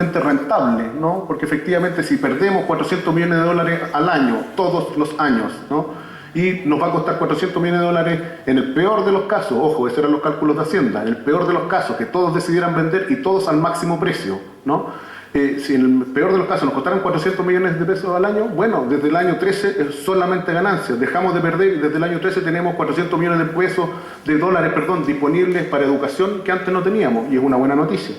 rentable, ¿no? Porque efectivamente si perdemos 400 millones de dólares al año, todos los años, ¿no? Y nos va a costar 400 millones de dólares en el peor de los casos, ojo, esos eran los cálculos de Hacienda, en el peor de los casos, que todos decidieran vender y todos al máximo precio, ¿no? Si en el peor de los casos nos costaran 400 millones de pesos al año, bueno, desde el año 13 es solamente ganancias, dejamos de perder y desde el año 13 tenemos 400 millones de pesos, de dólares, perdón, disponibles para educación que antes no teníamos, y es una buena noticia.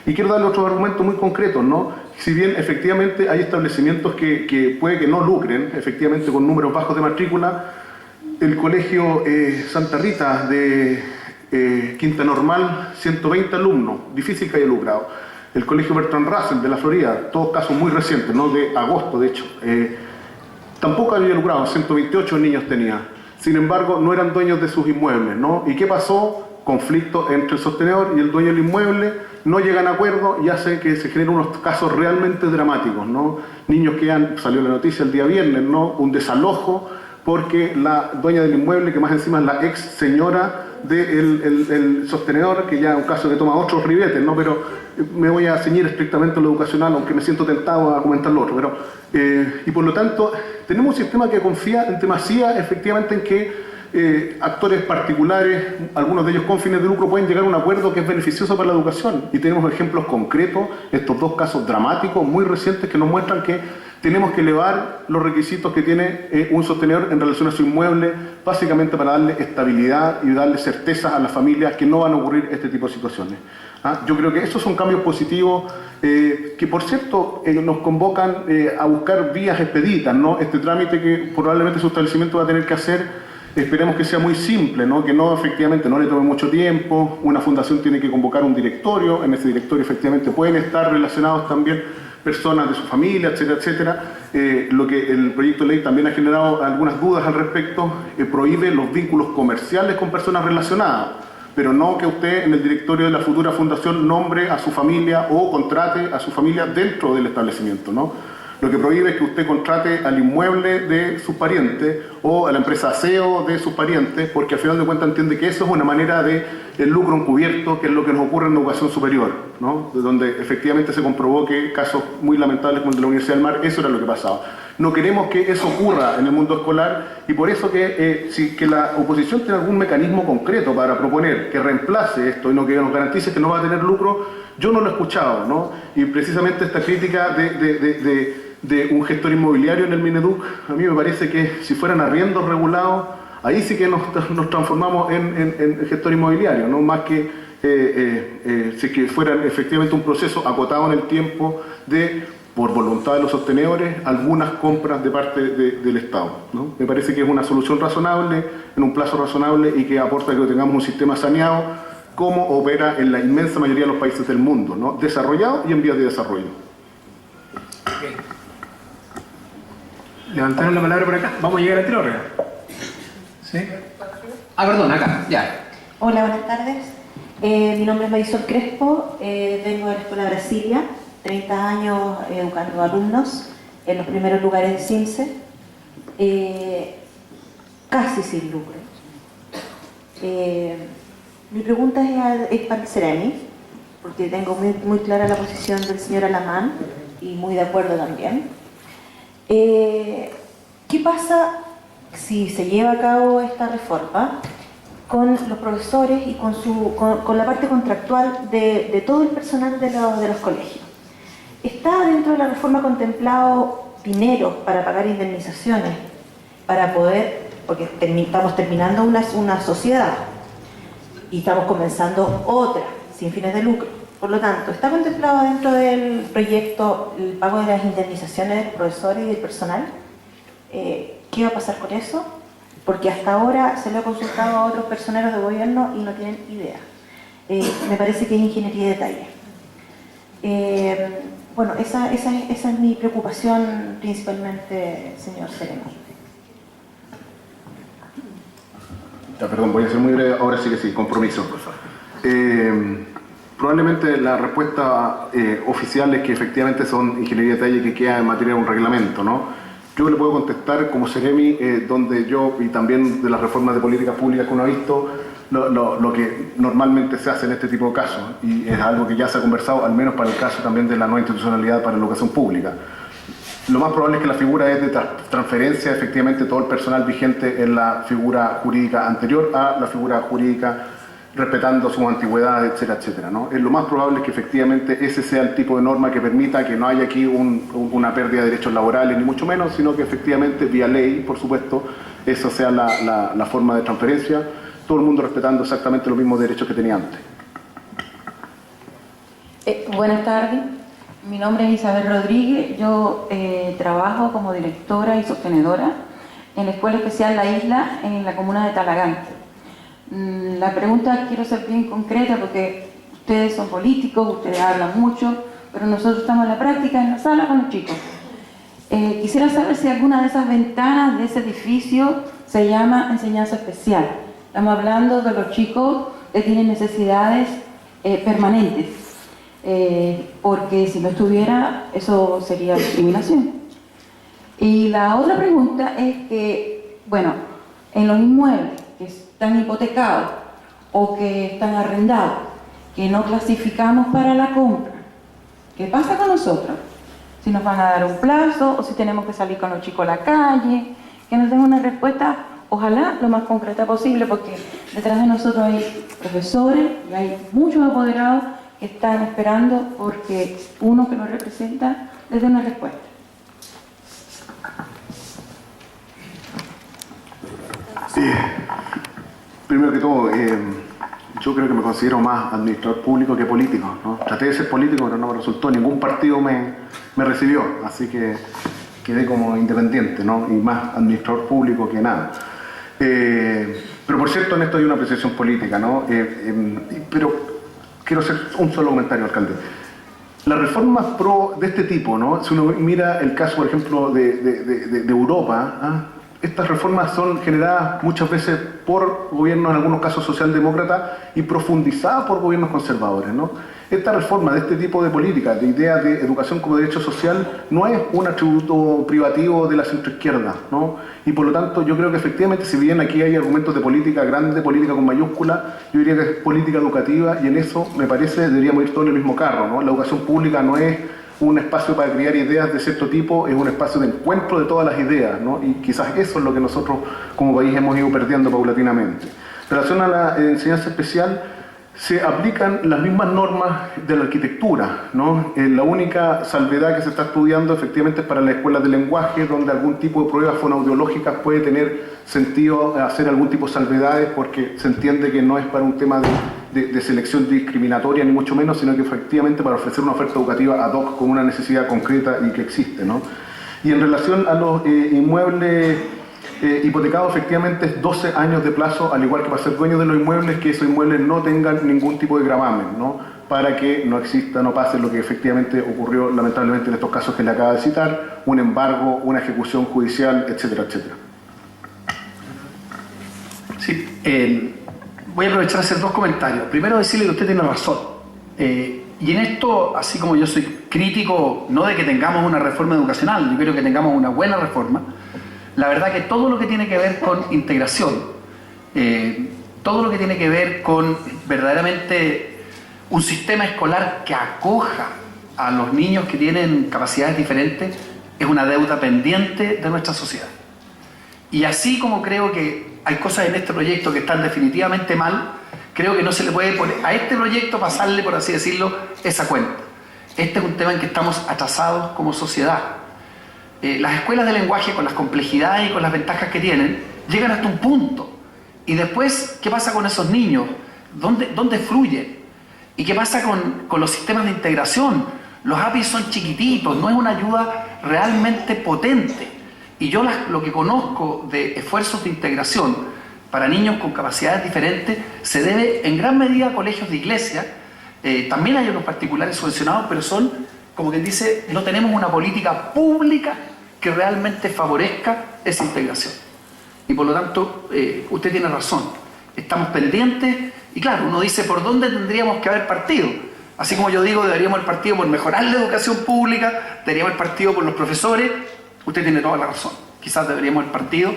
Y quiero darle otros argumentos muy concretos, ¿no? Si bien efectivamente hay establecimientos que puede que no lucren, efectivamente con números bajos de matrícula, el colegio Santa Rita de Quinta Normal, 120 alumnos, difícil que haya lucrado. El colegio Bertrand Russell de la Florida, todos casos muy recientes, ¿no? De agosto de hecho, tampoco había lucrado, 128 niños tenía. Sin embargo, no eran dueños de sus inmuebles, ¿no? ¿Y qué pasó? Conflicto entre el sostenedor y el dueño del inmueble, no llegan a acuerdo y hace que se generen unos casos realmente dramáticos, ¿no? Niños que salió la noticia el día viernes, ¿no? Un desalojo porque la dueña del inmueble, que más encima es la ex señora del sostenedor, que ya es un caso que toma otros ribetes, ¿no? Pero me voy a ceñir estrictamente a lo educacional, aunque me siento tentado a comentar lo otro. Pero, y por lo tanto, tenemos un sistema que confía en demasía efectivamente en que actores particulares, algunos de ellos con fines de lucro, pueden llegar a un acuerdo que es beneficioso para la educación. Y tenemos ejemplos concretos, estos dos casos dramáticos, muy recientes, que nos muestran que tenemos que elevar los requisitos que tiene un sostenedor en relación a su inmueble, básicamente para darle estabilidad y darle certeza a las familias que no van a ocurrir este tipo de situaciones. Yo creo que esos son cambios positivos que, por cierto, nos convocan a buscar vías expeditas, ¿no? Este trámite que probablemente su establecimiento va a tener que hacer. Esperemos que sea muy simple, ¿no? Que no efectivamente no le tome mucho tiempo. Una fundación tiene que convocar un directorio, en ese directorio efectivamente pueden estar relacionados también personas de su familia, etcétera, etcétera. Lo que el proyecto de ley también ha generado algunas dudas al respecto, prohíbe los vínculos comerciales con personas relacionadas, pero no que usted en el directorio de la futura fundación nombre a su familia o contrate a su familia dentro del establecimiento, ¿no? Lo que prohíbe es que usted contrate al inmueble de sus parientes o a la empresa aseo de sus parientes, porque al final de cuentas entiende que eso es una manera de el lucro encubierto, que es lo que nos ocurre en la educación superior, ¿no? Donde efectivamente se comprobó que casos muy lamentables como el de la Universidad del Mar, eso era lo que pasaba. No queremos que eso ocurra en el mundo escolar y por eso que la oposición tiene algún mecanismo concreto para proponer que reemplace esto y no que nos garantice que no va a tener lucro, yo no lo he escuchado, ¿no? Y precisamente esta crítica de un gestor inmobiliario en el Mineduc, a mí me parece que si fueran arriendos regulados, ahí sí que nos transformamos en gestor inmobiliario, ¿no? Más que si que fueran efectivamente un proceso acotado en el tiempo por voluntad de los sostenedores, algunas compras de parte del Estado, ¿no? Me parece que es una solución razonable, en un plazo razonable y que aporta que tengamos un sistema saneado como opera en la inmensa mayoría de los países del mundo, ¿no? Desarrollado y en vías de desarrollo. Okay. Levantaron la palabra por acá. Vamos a llegar al tiro, ¿verdad? ¿Sí? Perdón, acá, ya. Hola, buenas tardes. Mi nombre es Marisol Crespo, vengo de la Escuela Brasilia, 30 años educando alumnos en los primeros lugares de CIMSE, casi sin lucro. Mi pregunta es para el Ceremi, porque tengo muy clara la posición del señor Alamán y muy de acuerdo también. ¿Qué pasa si se lleva a cabo esta reforma con los profesores y con la parte contractual de todo el personal de los colegios? ¿Está dentro de la reforma contemplado dinero para pagar indemnizaciones, para poder, porque estamos terminando una sociedad y estamos comenzando otra, sin fines de lucro? Por lo tanto, ¿está contemplado dentro del proyecto el pago de las indemnizaciones de los profesores y del personal? ¿Qué va a pasar con eso? Porque hasta ahora se lo ha consultado a otros personeros de gobierno y no tienen idea. Me parece que es ingeniería de detalle. Bueno, esa es mi preocupación principalmente, señor Sereno. Perdón, voy a ser muy breve, ahora sí que sí, compromiso. Probablemente la respuesta oficial es que efectivamente son ingeniería de detalle que queda en materia de un reglamento, ¿no? Yo le puedo contestar como Ceremi, donde yo, y también de las reformas de políticas públicas que uno ha visto, lo que normalmente se hace en este tipo de casos, y es algo que ya se ha conversado, al menos para el caso también de la nueva institucionalidad para la educación pública. Lo más probable es que la figura es de transferencia, efectivamente, todo el personal vigente en la figura jurídica anterior a la figura jurídica, respetando sus antigüedades, etcétera, etcétera, ¿no? Lo más probable es que efectivamente ese sea el tipo de norma que permita que no haya aquí una pérdida de derechos laborales, ni mucho menos, sino que efectivamente, vía ley, por supuesto, esa sea la forma de transferencia, todo el mundo respetando exactamente los mismos derechos que tenía antes. Buenas tardes. Mi nombre es Isabel Rodríguez, yo trabajo como directora y sostenedora en la Escuela Especial La Isla en la comuna de Talagante. La pregunta quiero ser bien concreta porque ustedes son políticos, ustedes hablan mucho, pero nosotros estamos en la práctica, en la sala con los chicos. Quisiera saber si alguna de esas ventanas de ese edificio se llama enseñanza especial. Estamos hablando de los chicos que tienen necesidades permanentes. Porque si no estuviera, eso sería discriminación. Y la otra pregunta es que, bueno, en los inmuebles que están hipotecados o que están arrendados, que no clasificamos para la compra, ¿qué pasa con nosotros? Si nos van a dar un plazo o si tenemos que salir con los chicos a la calle, que nos den una respuesta, ojalá lo más concreta posible, porque detrás de nosotros hay profesores y hay muchos apoderados que están esperando porque uno que los representa les dé una respuesta. Primero que todo, yo creo que me considero más administrador público que político, ¿no? Traté de ser político, pero no me resultó, ningún partido me recibió, así que quedé como independiente, ¿no? Y más administrador público que nada. Pero por cierto, en esto hay una apreciación política, ¿no? Pero quiero hacer un solo comentario, alcalde. Las reformas pro de este tipo, ¿no? Si uno mira el caso, por ejemplo, de Europa, ¿ah? Estas reformas son generadas muchas veces por gobiernos, en algunos casos socialdemócratas, y profundizadas por gobiernos conservadores, ¿no? Esta reforma de este tipo de políticas, de ideas de educación como derecho social, no es un atributo privativo de la centroizquierda, ¿no? Y por lo tanto yo creo que efectivamente, si bien aquí hay argumentos de política grande, política con mayúscula, yo diría que es política educativa, y en eso me parece deberíamos ir todos en el mismo carro, ¿no? La educación pública no es un espacio para crear ideas de cierto tipo, es un espacio de encuentro de todas las ideas, ¿no? Y quizás eso es lo que nosotros como país hemos ido perdiendo paulatinamente. En relación a la enseñanza especial, se aplican las mismas normas de la arquitectura, ¿no? La única salvedad que se está estudiando efectivamente es para las escuelas de lenguaje, donde algún tipo de pruebas fonoaudiológicas puede tener sentido hacer algún tipo de salvedades, porque se entiende que no es para un tema de selección discriminatoria, ni mucho menos, sino que efectivamente para ofrecer una oferta educativa ad hoc con una necesidad concreta y que existe, ¿no? Y en relación a los inmuebles hipotecado, efectivamente es 12 años de plazo, al igual que para ser dueño de los inmuebles, que esos inmuebles no tengan ningún tipo de gravamen, ¿no? Para que no exista, no pase lo que efectivamente ocurrió lamentablemente en estos casos que le acaba de citar, un embargo, una ejecución judicial, etcétera, etcétera. Sí, voy a aprovechar a hacer dos comentarios. Primero, decirle que usted tiene razón. Y en esto, así como yo soy crítico, no de que tengamos una reforma educacional, yo quiero que tengamos una buena reforma. La verdad que todo lo que tiene que ver con integración, todo lo que tiene que ver con verdaderamente un sistema escolar que acoja a los niños que tienen capacidades diferentes, es una deuda pendiente de nuestra sociedad. Y así como creo que hay cosas en este proyecto que están definitivamente mal, creo que no se le puede poner a este proyecto pasarle, por así decirlo, esa cuenta. Este es un tema en que estamos atrasados como sociedad. Las escuelas de lenguaje, con las complejidades y con las ventajas que tienen, llegan hasta un punto. Y después, ¿qué pasa con esos niños? ¿Dónde fluyen? ¿Y qué pasa con los sistemas de integración? Los APIs son chiquititos, no es una ayuda realmente potente. Y yo lo que conozco de esfuerzos de integración para niños con capacidades diferentes se debe en gran medida a colegios de iglesia. También hay unos particulares subvencionados, pero son, como quien dice, no tenemos una política pública que realmente favorezca esa integración. Y por lo tanto, usted tiene razón. Estamos pendientes y claro, uno dice por dónde tendríamos que haber partido. Así como yo digo, deberíamos haber partido por mejorar la educación pública, deberíamos haber partido por los profesores. Usted tiene toda la razón. Quizás deberíamos haber partido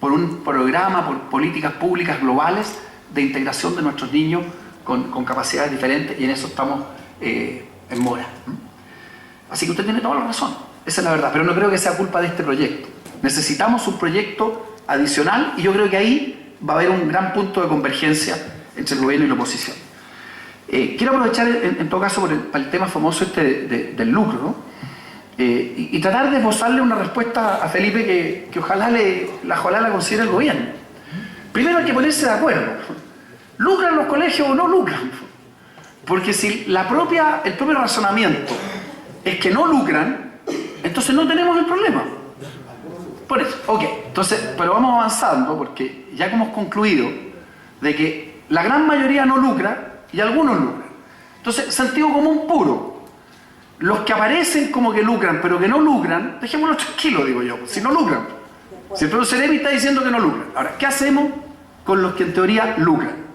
por un programa, por políticas públicas globales de integración de nuestros niños con capacidades diferentes, y en eso estamos en mora. Así que usted tiene toda la razón, esa es la verdad, pero no creo que sea culpa de este proyecto. Necesitamos un proyecto adicional y yo creo que ahí va a haber un gran punto de convergencia entre el gobierno y la oposición. Quiero aprovechar en todo caso para el tema famoso del lucro, ¿no? Y tratar de esbozarle una respuesta a Felipe que ojalá la considere el gobierno. Primero hay que ponerse de acuerdo. ¿Lucran los colegios o no lucran? Porque si el propio razonamiento es que no lucran, entonces no tenemos el problema. Por eso, ok. Entonces, pero vamos avanzando porque ya hemos concluido de que la gran mayoría no lucra y algunos lucran. Entonces, sentido común puro. Los que aparecen como que lucran, pero que no lucran, dejémoslos tranquilos, digo yo, si no lucran. Si el profesor Ceremi está diciendo que no lucran. Ahora, ¿qué hacemos con los que en teoría lucran?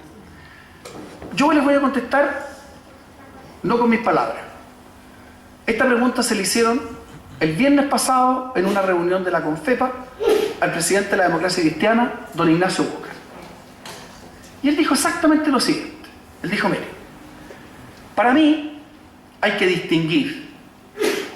Yo les voy a contestar no con mis palabras. Esta pregunta se le hicieron el viernes pasado en una reunión de la CONFEPA al presidente de la Democracia Cristiana, don Ignacio Boca. Y él dijo exactamente lo siguiente. Él dijo, mire, para mí hay que distinguir.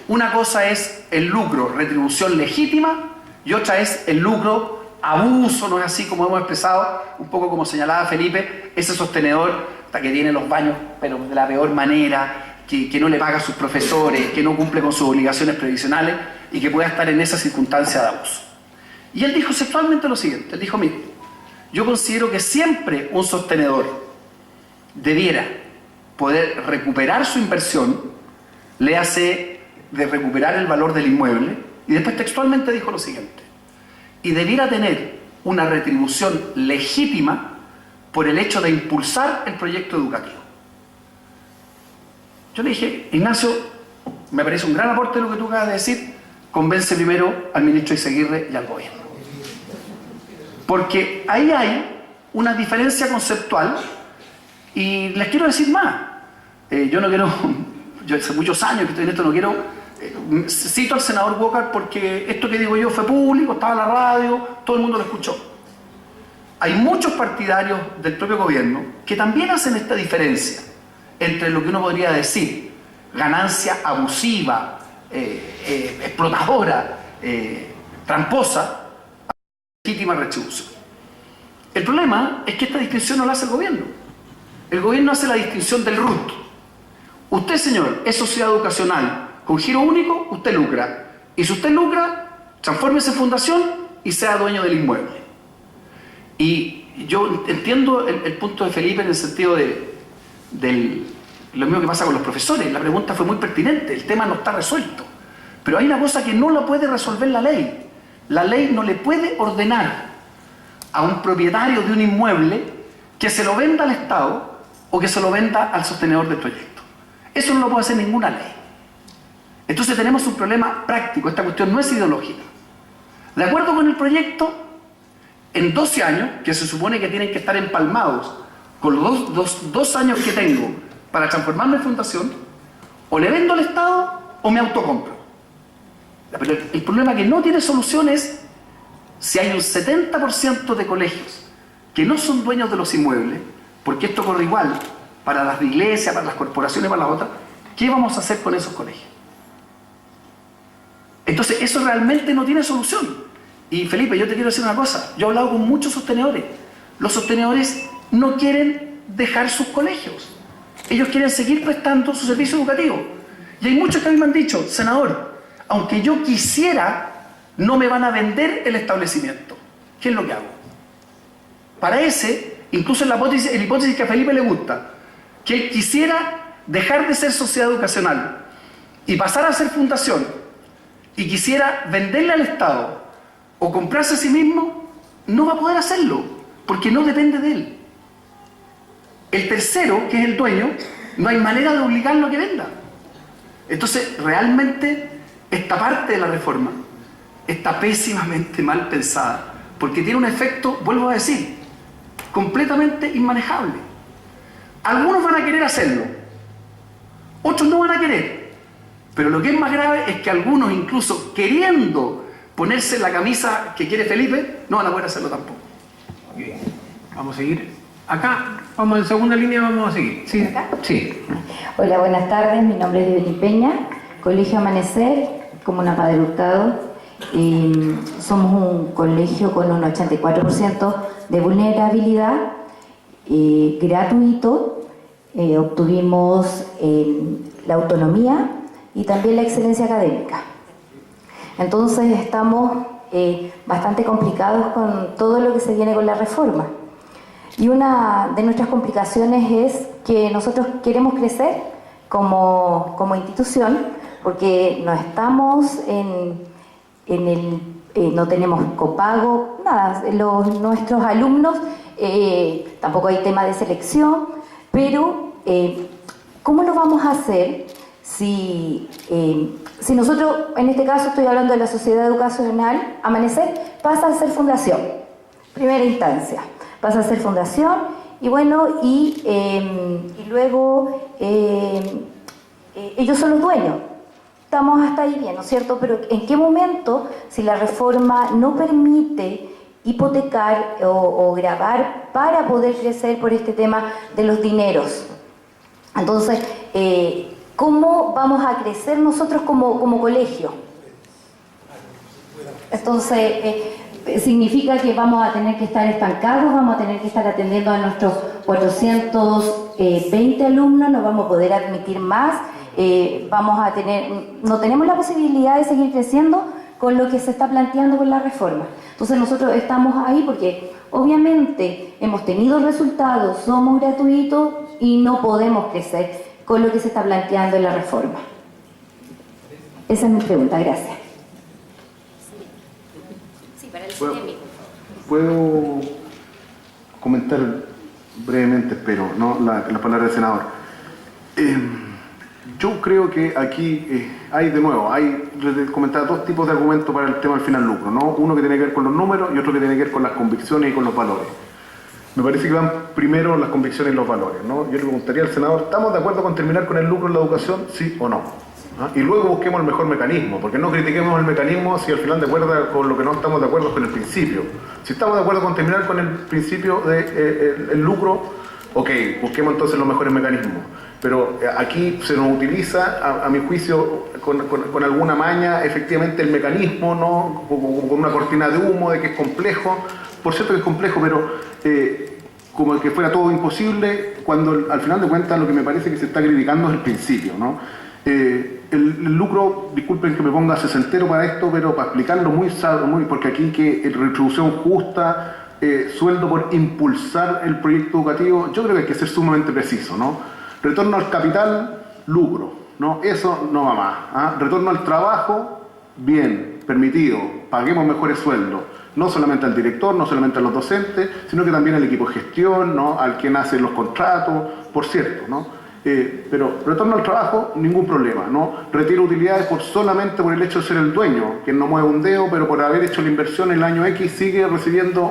Una cosa es el lucro, retribución legítima, y otra es el lucro, abuso, no es así como hemos expresado, un poco como señalaba Felipe, ese sostenedor que tiene los baños, pero de la peor manera, que no le paga a sus profesores, que no cumple con sus obligaciones previsionales y que pueda estar en esa circunstancia de abuso. Y él dijo sexualmente lo siguiente, él dijo, mire, yo considero que siempre un sostenedor debiera poder recuperar su inversión, le hace de recuperar el valor del inmueble, y después textualmente dijo lo siguiente, y debiera tener una retribución legítima por el hecho de impulsar el proyecto educativo. Yo le dije, Ignacio, me parece un gran aporte lo que tú acabas de decir, convence primero al ministro Izaguirre y al gobierno. Porque ahí hay una diferencia conceptual y les quiero decir más. Yo hace muchos años que estoy en esto, no quiero... cito al senador Walker porque esto que digo yo fue público, estaba en la radio, todo el mundo lo escuchó. Hay muchos partidarios del propio gobierno que también hacen esta diferencia entre lo que uno podría decir ganancia abusiva, explotadora, tramposa, legítima retribución. El problema es que esta distinción no la hace el gobierno. El gobierno hace la distinción del RUT. Usted, señor, es sociedad educacional con giro único, usted lucra. Y si usted lucra, transfórmese en fundación y sea dueño del inmueble. Y yo entiendo el punto de Felipe en el sentido de lo mismo que pasa con los profesores. La pregunta fue muy pertinente, el tema no está resuelto. Pero hay una cosa que no la puede resolver la ley. La ley no le puede ordenar a un propietario de un inmueble que se lo venda al Estado o que se lo venda al sostenedor del proyecto. Eso no lo puede hacer ninguna ley. Entonces tenemos un problema práctico, esta cuestión no es ideológica. De acuerdo con el proyecto, en 12 años, que se supone que tienen que estar empalmados con los dos años que tengo para transformarme en fundación, o le vendo al Estado o me autocompro. Pero el problema que no tiene solución es si hay un 70% de colegios que no son dueños de los inmuebles, porque esto corre igual para las iglesias, para las corporaciones, para las otras, ¿qué vamos a hacer con esos colegios? Entonces eso realmente no tiene solución. Y Felipe, yo te quiero decir una cosa, yo he hablado con muchos sostenedores. Los sostenedores no quieren dejar sus colegios. Ellos quieren seguir prestando su servicio educativo. Y hay muchos que a mí me han dicho, senador, aunque yo quisiera, no me van a vender el establecimiento. ¿Qué es lo que hago? Para ese, incluso en la hipótesis que a Felipe le gusta, que él quisiera dejar de ser sociedad educacional y pasar a ser fundación, y quisiera venderle al Estado o comprarse a sí mismo, no va a poder hacerlo, porque no depende de él. El tercero, que es el dueño, no hay manera de obligarlo a que venda. Entonces, realmente, esta parte de la reforma está pésimamente mal pensada, porque tiene un efecto, vuelvo a decir, completamente inmanejable. Algunos van a querer hacerlo, otros no van a querer. Pero lo que es más grave es que algunos, incluso queriendo ponerse la camisa que quiere Felipe, no van a poder hacerlo tampoco. Ok. Vamos a seguir. Acá, vamos en segunda línea, vamos a seguir. ¿Sí? ¿Acá? Sí. Hola, buenas tardes. Mi nombre es Evelyn Peña, Colegio Amanecer, Comuna Padre Hurtado. Somos un colegio con un 84% de vulnerabilidad, gratuito. Obtuvimos la autonomía y también la excelencia académica. Entonces estamos bastante complicados con todo lo que se viene con la reforma. Y una de nuestras complicaciones es que nosotros queremos crecer como institución, porque no estamos no tenemos copago, nada, nuestros alumnos, tampoco hay tema de selección, pero ¿cómo lo vamos a hacer si nosotros, en este caso estoy hablando de la Sociedad Educacional Amanecer, pasa a ser fundación, primera instancia? Pasa a ser fundación y bueno, y luego ellos son los dueños. Estamos hasta ahí bien, ¿no es cierto? Pero ¿en qué momento, si la reforma no permite hipotecar o gravar para poder crecer por este tema de los dineros? Entonces, ¿cómo vamos a crecer nosotros como colegio? Entonces, significa que vamos a tener que estar estancados, vamos a tener que estar atendiendo a nuestros 420 alumnos, no vamos a poder admitir más, no tenemos la posibilidad de seguir creciendo con lo que se está planteando con la reforma. Entonces nosotros estamos ahí porque obviamente hemos tenido resultados, somos gratuitos y no podemos crecer con lo que se está planteando en la reforma. Esa es mi pregunta, gracias. ¿Puedo comentar brevemente, espero, ¿no? la palabra del senador? Yo creo que aquí les comentaba dos tipos de argumentos para el tema del final lucro, ¿no? Uno que tiene que ver con los números y otro que tiene que ver con las convicciones y con los valores. Me parece que van primero las convicciones y los valores, ¿no? Yo le preguntaría al senador, ¿estamos de acuerdo con terminar con el lucro en la educación? ¿Sí o no? ¿Ah? Y luego busquemos el mejor mecanismo, porque no critiquemos el mecanismo si al final de acuerdo con lo que no estamos de acuerdo con el principio. Si estamos de acuerdo con terminar con el principio del lucro, ok, busquemos entonces los mejores mecanismos. Pero aquí se nos utiliza, a mi juicio, con alguna maña, efectivamente el mecanismo, ¿no? Con una cortina de humo de que es complejo. Por cierto que es complejo, pero como que fuera todo imposible, cuando al final de cuentas lo que me parece que se está criticando es el principio, ¿no? El lucro, disculpen que me ponga sesentero para esto, pero para explicarlo muy, porque aquí que retribución justa, sueldo por impulsar el proyecto educativo, yo creo que hay que ser sumamente preciso, ¿no? Retorno al capital, lucro, ¿no? Eso no va más, ¿ah? Retorno al trabajo, bien, permitido, paguemos mejores sueldos, no solamente al director, no solamente a los docentes, sino que también al equipo de gestión, ¿no? Al quien hace los contratos, por cierto, ¿no? Pero retorno al trabajo, ningún problema, ¿no? Retiro utilidades solamente por el hecho de ser el dueño, que no mueve un dedo, pero por haber hecho la inversión en el año X sigue recibiendo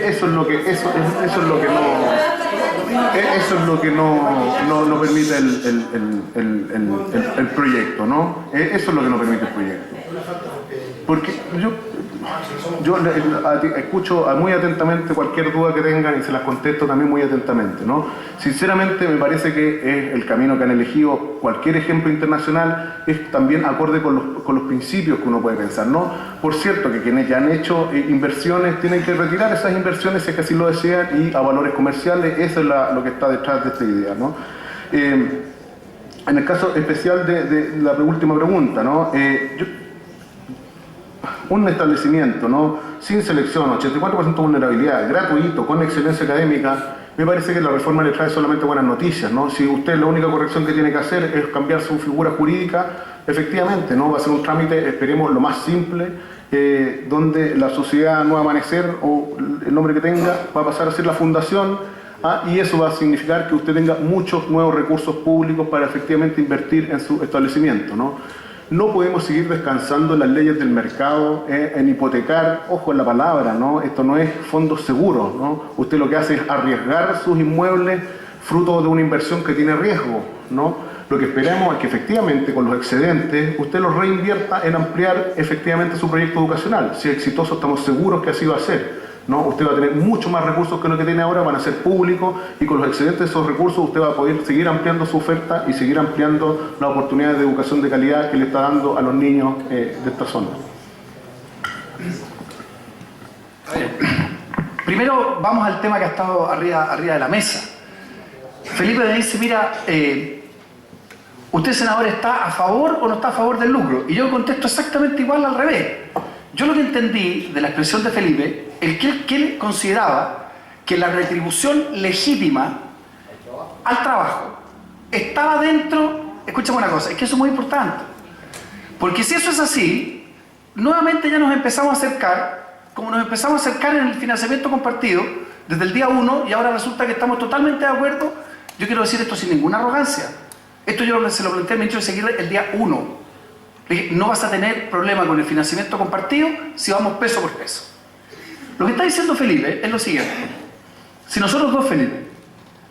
eso es lo que no permite el proyecto, ¿no? Eso es lo que no permite el proyecto. Porque yo escucho muy atentamente cualquier duda que tengan y se las contesto también muy atentamente, ¿no? Sinceramente me parece que es el camino que han elegido. Cualquier ejemplo internacional es también acorde con los principios que uno puede pensar, ¿no? Por cierto, que quienes ya han hecho inversiones tienen que retirar esas inversiones si es que así lo desean y a valores comerciales. Eso es lo que está detrás de esta idea, ¿no? En el caso especial de la última pregunta, ¿no? Un establecimiento, ¿no? Sin selección, 84% de vulnerabilidad, gratuito, con excelencia académica, me parece que la reforma le trae solamente buenas noticias, ¿no? Si usted la única corrección que tiene que hacer es cambiar su figura jurídica, efectivamente, ¿no? Va a ser un trámite, esperemos, lo más simple, donde la Sociedad Nuevo Amanecer, o el nombre que tenga, va a pasar a ser la fundación, y eso va a significar que usted tenga muchos nuevos recursos públicos para efectivamente invertir en su establecimiento, ¿no? No podemos seguir descansando en las leyes del mercado, en hipotecar, ojo en la palabra, ¿no? Esto no es fondos seguros, ¿no? Usted lo que hace es arriesgar sus inmuebles fruto de una inversión que tiene riesgo, ¿no? Lo que esperamos es que efectivamente con los excedentes usted los reinvierta en ampliar efectivamente su proyecto educacional. Si es exitoso, estamos seguros que así va a ser, ¿no? Usted va a tener mucho más recursos que lo que tiene ahora, van a ser públicos, y con los excedentes de esos recursos usted va a poder seguir ampliando su oferta y seguir ampliando las oportunidades de educación de calidad que le está dando a los niños de esta zona. Primero vamos al tema que ha estado arriba de la mesa. Felipe me dice, mira, ¿usted, senador, está a favor o no está a favor del lucro? Y yo contesto exactamente igual, al revés. Yo lo que entendí de la expresión de Felipe es que él consideraba que la retribución legítima al trabajo estaba dentro. Escúchame una cosa, es que eso es muy importante, porque si eso es así, nuevamente ya nos empezamos a acercar, como nos empezamos a acercar en el financiamiento compartido desde el día 1, y ahora resulta que estamos totalmente de acuerdo. Yo quiero decir esto sin ninguna arrogancia. Esto yo se lo planteé al ministro de Seguirre el día 1. Le dije, no vas a tener problema con el financiamiento compartido si vamos peso por peso. Lo que está diciendo Felipe es lo siguiente. Si nosotros dos, Felipe,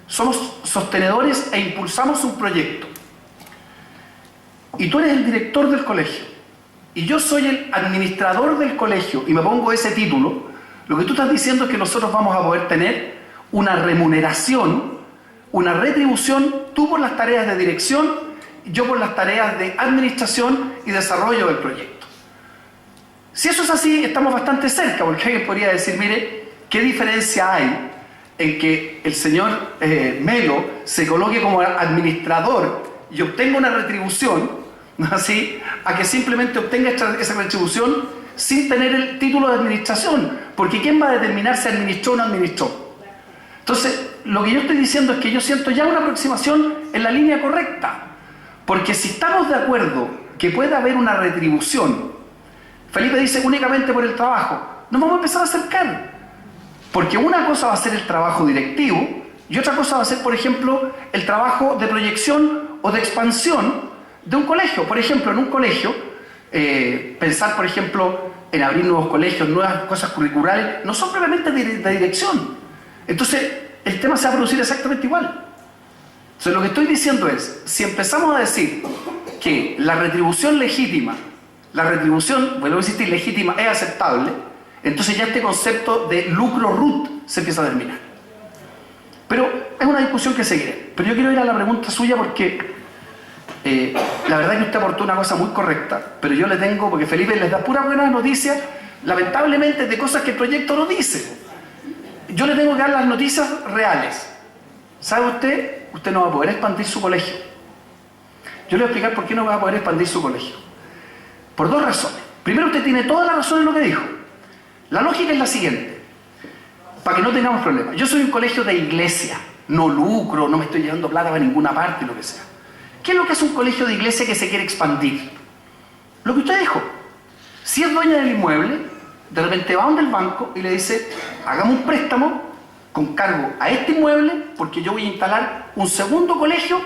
somos sostenedores e impulsamos un proyecto, y tú eres el director del colegio, y yo soy el administrador del colegio, y me pongo ese título, lo que tú estás diciendo es que nosotros vamos a poder tener una remuneración, una retribución, tú por las tareas de dirección, yo por las tareas de administración y desarrollo del proyecto. Si eso es así, estamos bastante cerca, porque alguien podría decir, mire, ¿qué diferencia hay en que el señor Melo se coloque como administrador y obtenga una retribución, ¿no así?, a que simplemente obtenga esa retribución sin tener el título de administración? Porque ¿quién va a determinar si administró o no administró? Entonces, lo que yo estoy diciendo es que yo siento ya una aproximación en la línea correcta. Porque si estamos de acuerdo que puede haber una retribución, Felipe dice únicamente por el trabajo, nos vamos a empezar a acercar. Porque una cosa va a ser el trabajo directivo y otra cosa va a ser, por ejemplo, el trabajo de proyección o de expansión de un colegio. Por ejemplo, en un colegio, pensar, por ejemplo, en abrir nuevos colegios, nuevas cosas curriculares, no son propiamente de dirección. Entonces, el tema se va a producir exactamente igual. Entonces, lo que estoy diciendo es, si empezamos a decir que la retribución legítima, la retribución, vuelvo a insistir, legítima es aceptable, entonces ya este concepto de lucro RUT se empieza a terminar. Pero es una discusión que seguiré. Pero yo quiero ir a la pregunta suya porque la verdad es que usted aportó una cosa muy correcta, pero yo le tengo, porque Felipe les da pura buena noticia, lamentablemente, de cosas que el proyecto no dice. Yo le tengo que dar las noticias reales. ¿Sabe usted? Usted no va a poder expandir su colegio. Yo le voy a explicar por qué no va a poder expandir su colegio. Por dos razones. Primero, usted tiene toda la razón en lo que dijo. La lógica es la siguiente, para que no tengamos problemas. Yo soy un colegio de iglesia, no lucro, no me estoy llevando plata para ninguna parte, lo que sea. ¿Qué es lo que es un colegio de iglesia que se quiere expandir? Lo que usted dijo. Si es dueña del inmueble, de repente va donde el banco y le dice, hagamos un préstamo con cargo a este inmueble porque yo voy a instalar un segundo colegio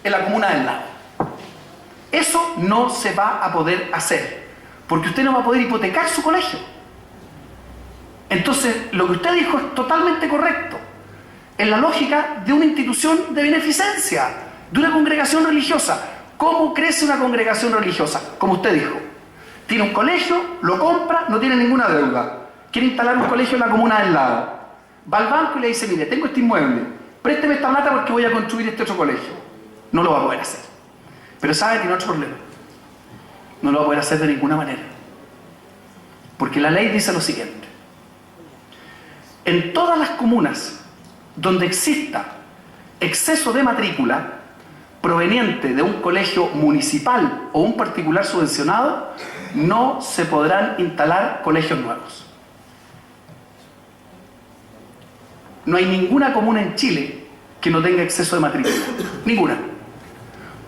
en la comuna del lado. Eso no se va a poder hacer, porque usted no va a poder hipotecar su colegio. Entonces, lo que usted dijo es totalmente correcto, en la lógica de una institución de beneficencia, de una congregación religiosa. ¿Cómo crece una congregación religiosa? Como usted dijo, tiene un colegio, lo compra, no tiene ninguna deuda, quiere instalar un colegio en la comuna del lado, va al banco y le dice, mire, tengo este inmueble, présteme esta plata porque voy a construir este otro colegio. No lo va a poder hacer. Pero sabe que tiene otro problema. No lo va a poder hacer de ninguna manera. Porque la ley dice lo siguiente. En todas las comunas donde exista exceso de matrícula proveniente de un colegio municipal o un particular subvencionado, no se podrán instalar colegios nuevos. No hay ninguna comuna en Chile que no tenga exceso de matrícula. Ninguna.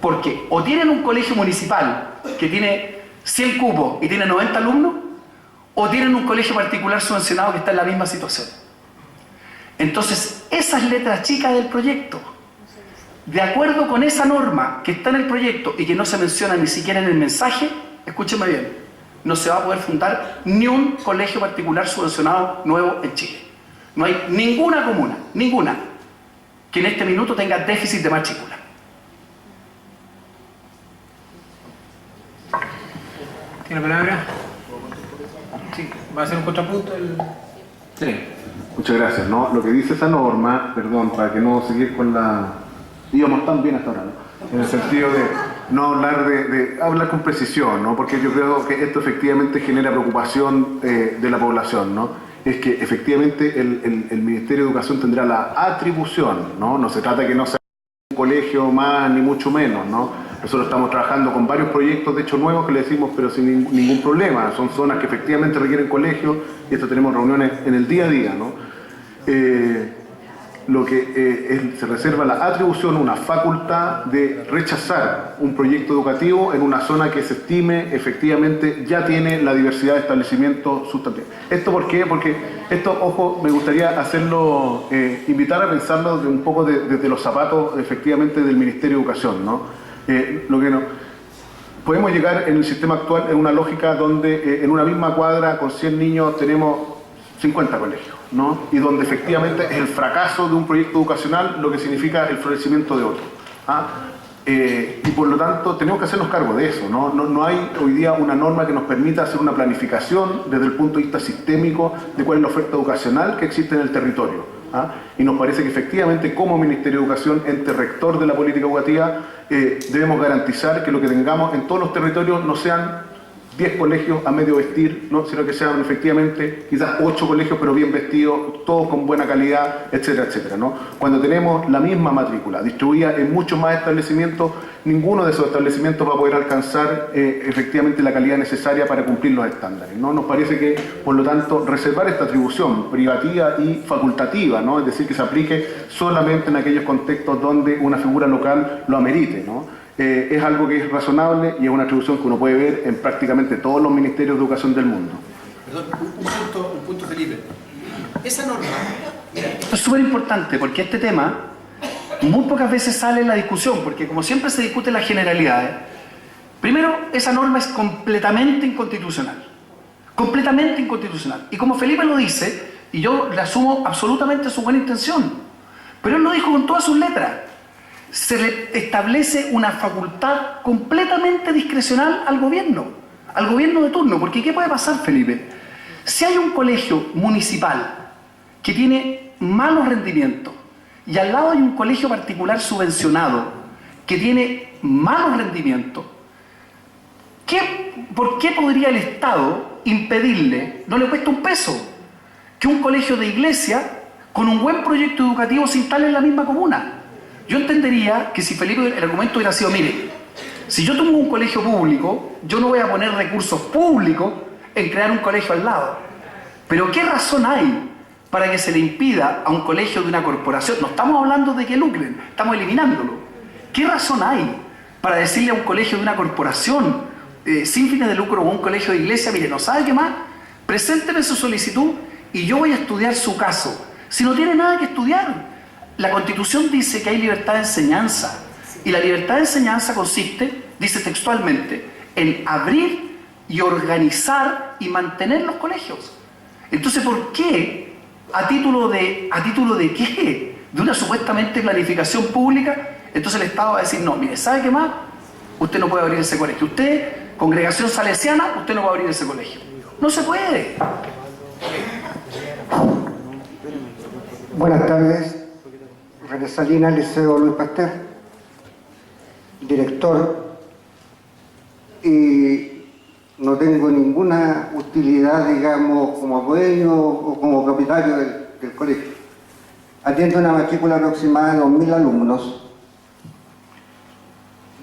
Porque o tienen un colegio municipal que tiene 100 cupos y tiene 90 alumnos, o tienen un colegio particular subvencionado que está en la misma situación. Entonces, esas letras chicas del proyecto, de acuerdo con esa norma que está en el proyecto y que no se menciona ni siquiera en el mensaje, escúchenme bien, no se va a poder fundar ni un colegio particular subvencionado nuevo en Chile. No hay ninguna comuna, ninguna, que en este minuto tenga déficit de matrícula. ¿Tiene palabra? Sí, va a ser un contrapunto el... Sí. Muchas gracias. ¿No? Lo que dice esa norma, perdón, para que no seguir con la... íbamos tan bien hasta ahora, ¿no? En el sentido de no hablar hablar con precisión, ¿no? Porque yo creo que esto efectivamente genera preocupación de la población, ¿no? Es que efectivamente el Ministerio de Educación tendrá la atribución, ¿no? No se trata de que no sea un colegio más ni mucho menos, ¿no? Nosotros estamos trabajando con varios proyectos, de hecho nuevos, que le decimos, pero sin ningún problema. Son zonas que efectivamente requieren colegios y esto tenemos reuniones en el día a día, ¿no? Lo que se reserva la atribución, una facultad de rechazar un proyecto educativo en una zona que se estime efectivamente ya tiene la diversidad de establecimientos sustantivos. ¿Esto por qué? Porque esto, ojo, me gustaría hacerlo, invitar a pensarlo un poco desde los zapatos efectivamente del Ministerio de Educación, ¿no? Lo que no podemos llegar en el sistema actual en una lógica donde en una misma cuadra con 100 niños tenemos 50 colegios, ¿no? Y donde efectivamente es el fracaso de un proyecto educacional lo que significa el florecimiento de otro. ¿Ah? Y por lo tanto tenemos que hacernos cargo de eso, ¿no? No hay hoy día una norma que nos permita hacer una planificación desde el punto de vista sistémico de cuál es la oferta educacional que existe en el territorio. ¿Ah? Y nos parece que efectivamente como Ministerio de Educación, ente rector de la política educativa, debemos garantizar que lo que tengamos en todos los territorios no sean 10 colegios a medio vestir, ¿no? Sino que sean efectivamente quizás 8 colegios pero bien vestidos, todos con buena calidad, etcétera, etcétera, ¿no? Cuando tenemos la misma matrícula distribuida en muchos más establecimientos, ninguno de esos establecimientos va a poder alcanzar efectivamente la calidad necesaria para cumplir los estándares, ¿no? Nos parece que, por lo tanto, reservar esta atribución privativa y facultativa, ¿no? Es decir, que se aplique solamente en aquellos contextos donde una figura local lo amerite, ¿no? Es algo que es razonable y es una atribución que uno puede ver en prácticamente todos los ministerios de educación del mundo. Perdón, un punto, Felipe. Esa norma... Mira, esto es súper importante porque este tema muy pocas veces sale en la discusión, porque como siempre se discute las generalidades. Primero, esa norma es completamente inconstitucional. Completamente inconstitucional. Y como Felipe lo dice, y yo le asumo absolutamente su buena intención, pero él lo dijo con todas sus letras. Se le establece una facultad completamente discrecional al gobierno de turno. Porque ¿qué puede pasar, Felipe? Si hay un colegio municipal que tiene malos rendimientos y al lado hay un colegio particular subvencionado que tiene malos rendimientos, ¿por qué podría el Estado impedirle, no le cuesta un peso, que un colegio de iglesia con un buen proyecto educativo se instale en la misma comuna? Yo entendería que si Felipe, el argumento hubiera sido, mire, si yo tengo un colegio público, yo no voy a poner recursos públicos en crear un colegio al lado. Pero ¿qué razón hay para que se le impida a un colegio de una corporación? No estamos hablando de que lucren, estamos eliminándolo. ¿Qué razón hay para decirle a un colegio de una corporación sin fines de lucro o un colegio de iglesia, mire, ¿no sabe qué más? Presénteme su solicitud y yo voy a estudiar su caso? Si no tiene nada que estudiar. La Constitución dice que hay libertad de enseñanza y la libertad de enseñanza consiste, dice textualmente, en abrir y organizar y mantener los colegios. Entonces, ¿por qué? ¿A título de qué? ¿De una supuestamente planificación pública? Entonces el Estado va a decir, no, mire, ¿sabe qué más? Usted no puede abrir ese colegio. Usted, congregación salesiana, usted no va a abrir ese colegio. No se puede. Buenas tardes. René Salinas, Liceo Luis Pasteur, director, y no tengo ninguna utilidad, digamos, como dueño o como propietario del colegio. Atiendo una matrícula aproximada de 2.000 alumnos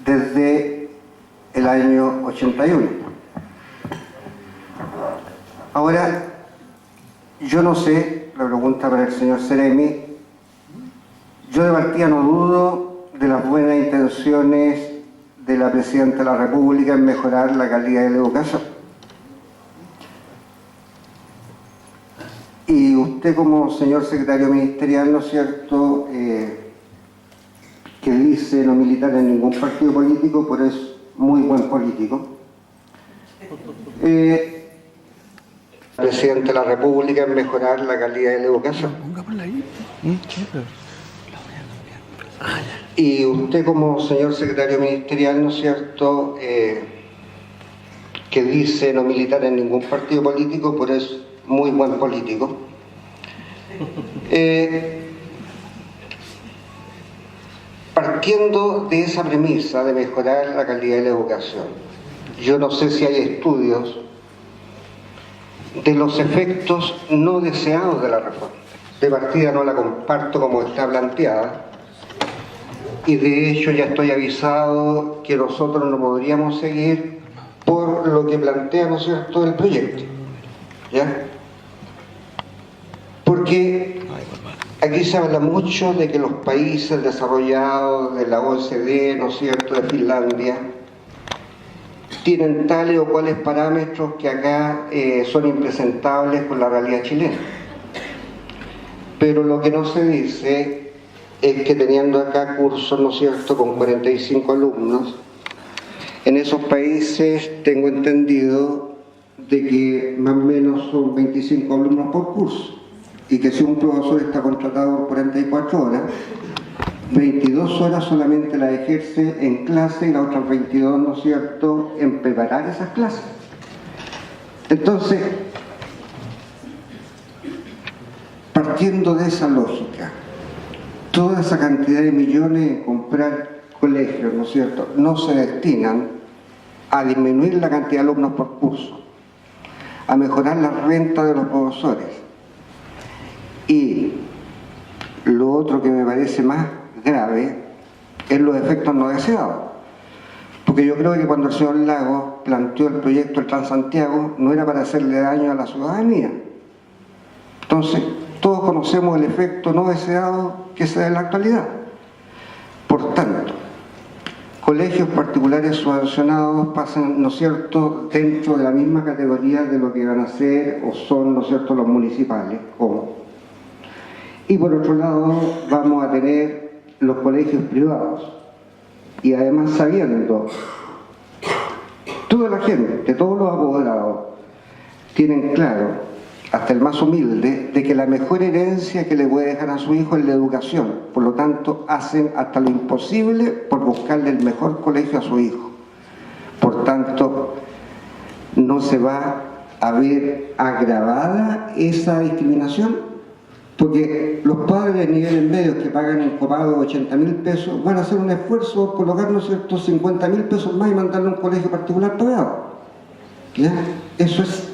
desde el año 81. Ahora, yo no sé, la pregunta para el señor Seremi. Yo de partida no dudo de las buenas intenciones de la Presidenta de la República en mejorar la calidad de la educación. Y usted como señor secretario ministerial, ¿no es cierto?, que dice no militar en ningún partido político, pero es muy buen político. La Presidenta de la República en mejorar la calidad de la educación. Y usted como señor secretario ministerial, ¿no es cierto?, que dice no militar en ningún partido político, pero es muy buen político. Partiendo de esa premisa de mejorar la calidad de la educación, yo no sé si hay estudios de los efectos no deseados de la reforma. De partida no la comparto como está planteada, y de hecho ya estoy avisado que nosotros no podríamos seguir por lo que plantea, ¿no es cierto?, el proyecto, ¿ya? Porque aquí se habla mucho de que los países desarrollados de la OECD, ¿no es cierto?, de Finlandia, tienen tales o cuales parámetros que acá son impresentables con la realidad chilena. Pero lo que no se dice es que teniendo acá cursos, ¿no es cierto?, con 45 alumnos, en esos países tengo entendido de que más o menos son 25 alumnos por curso, y que si un profesor está contratado por 44 horas, 22 horas solamente las ejerce en clase y las otras 22, ¿no es cierto?, en preparar esas clases. Entonces, partiendo de esa lógica, toda esa cantidad de millones en comprar colegios, ¿no es cierto?, no se destinan a disminuir la cantidad de alumnos por curso, a mejorar la renta de los profesores. Y lo otro que me parece más grave es los efectos no deseados. Porque yo creo que cuando el señor Lagos planteó el proyecto del Transantiago no era para hacerle daño a la ciudadanía. Entonces, todos conocemos el efecto no deseado que se da en la actualidad. Por tanto, colegios particulares subvencionados pasan, ¿no es cierto?, dentro de la misma categoría de lo que van a ser o son, ¿no es cierto?, los municipales. ¿Cómo? Y por otro lado, vamos a tener los colegios privados. Y además sabiendo, toda la gente, todos los apoderados, tienen claro, hasta el más humilde, de que la mejor herencia que le puede dejar a su hijo es la educación. Por lo tanto, hacen hasta lo imposible por buscarle el mejor colegio a su hijo. Por tanto, no se va a ver agravada esa discriminación, porque los padres de niveles medios que pagan un copago de 80.000 pesos van a hacer un esfuerzo por colocar, ¿no es cierto?, 50.000 pesos más y mandarlo a un colegio particular pagado. ¿Ya? Eso es.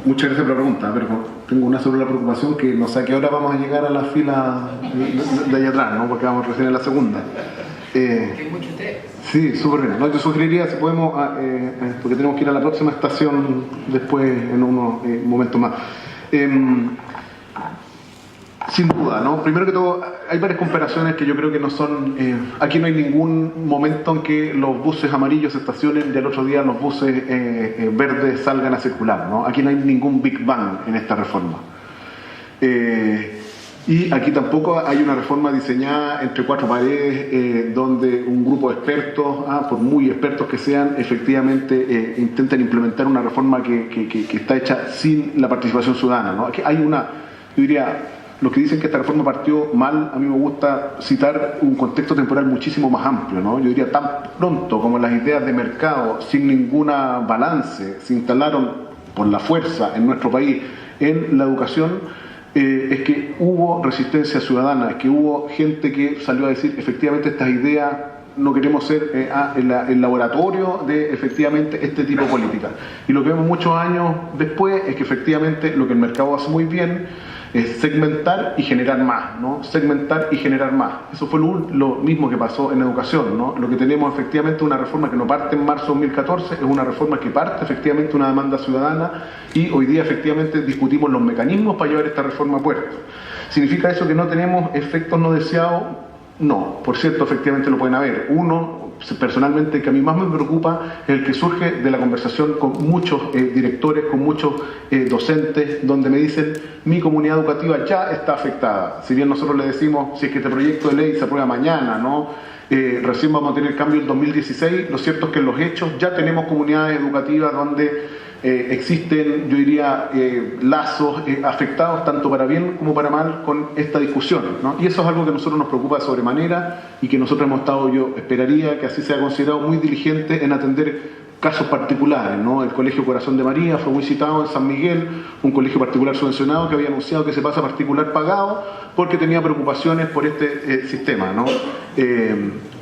Muchas gracias por la pregunta, pero tengo una sola preocupación, que no sé a qué hora vamos a llegar a la fila de allá atrás, ¿no?, porque vamos recién en la segunda. Hay mucho té. Sí, súper bien. No, yo sugeriría, si podemos, porque tenemos que ir a la próxima estación después, en unos momentos más. Sin duda, ¿no? Primero que todo, hay varias comparaciones que yo creo que no son... aquí no hay ningún momento en que los buses amarillos estacionen y al otro día los buses verdes salgan a circular, ¿no? Aquí no hay ningún Big Bang en esta reforma. Y aquí tampoco hay una reforma diseñada entre cuatro paredes donde un grupo de expertos, por muy expertos que sean, efectivamente intenten implementar una reforma que está hecha sin la participación ciudadana, ¿no? Aquí hay una, yo diría, los que dicen que esta reforma partió mal, a mí me gusta citar un contexto temporal muchísimo más amplio, ¿no? Yo diría, tan pronto como las ideas de mercado, sin ninguna balance, se instalaron por la fuerza en nuestro país en la educación, es que hubo resistencia ciudadana, es que hubo gente que salió a decir, efectivamente estas ideas no queremos ser el laboratorio de efectivamente este tipo de política. Y lo que vemos muchos años después es que efectivamente lo que el mercado hace muy bien es segmentar y generar más, ¿no? Segmentar y generar más. Eso fue lo mismo que pasó en educación, ¿no? Lo que tenemos efectivamente una reforma que no parte en marzo de 2014, es una reforma que parte efectivamente una demanda ciudadana y hoy día efectivamente discutimos los mecanismos para llevar esta reforma a puerto. ¿Significa eso que no tenemos efectos no deseados? No, por cierto, efectivamente lo pueden haber. Uno, personalmente, que a mí más me preocupa, es el que surge de la conversación con muchos directores, con muchos docentes, donde me dicen, mi comunidad educativa ya está afectada. Si bien nosotros le decimos, si es que este proyecto de ley se aprueba mañana, ¿no? Recién vamos a tener cambio en 2016, lo cierto es que en los hechos ya tenemos comunidades educativas donde existen, yo diría, lazos afectados tanto para bien como para mal con esta discusión, ¿no? Y eso es algo que a nosotros nos preocupa de sobremanera y que nosotros hemos estado, yo esperaría que así sea considerado, muy diligente en atender casos particulares, ¿no? El Colegio Corazón de María fue muy citado en San Miguel, un colegio particular subvencionado que había anunciado que se pasa a particular pagado porque tenía preocupaciones por este sistema, ¿no?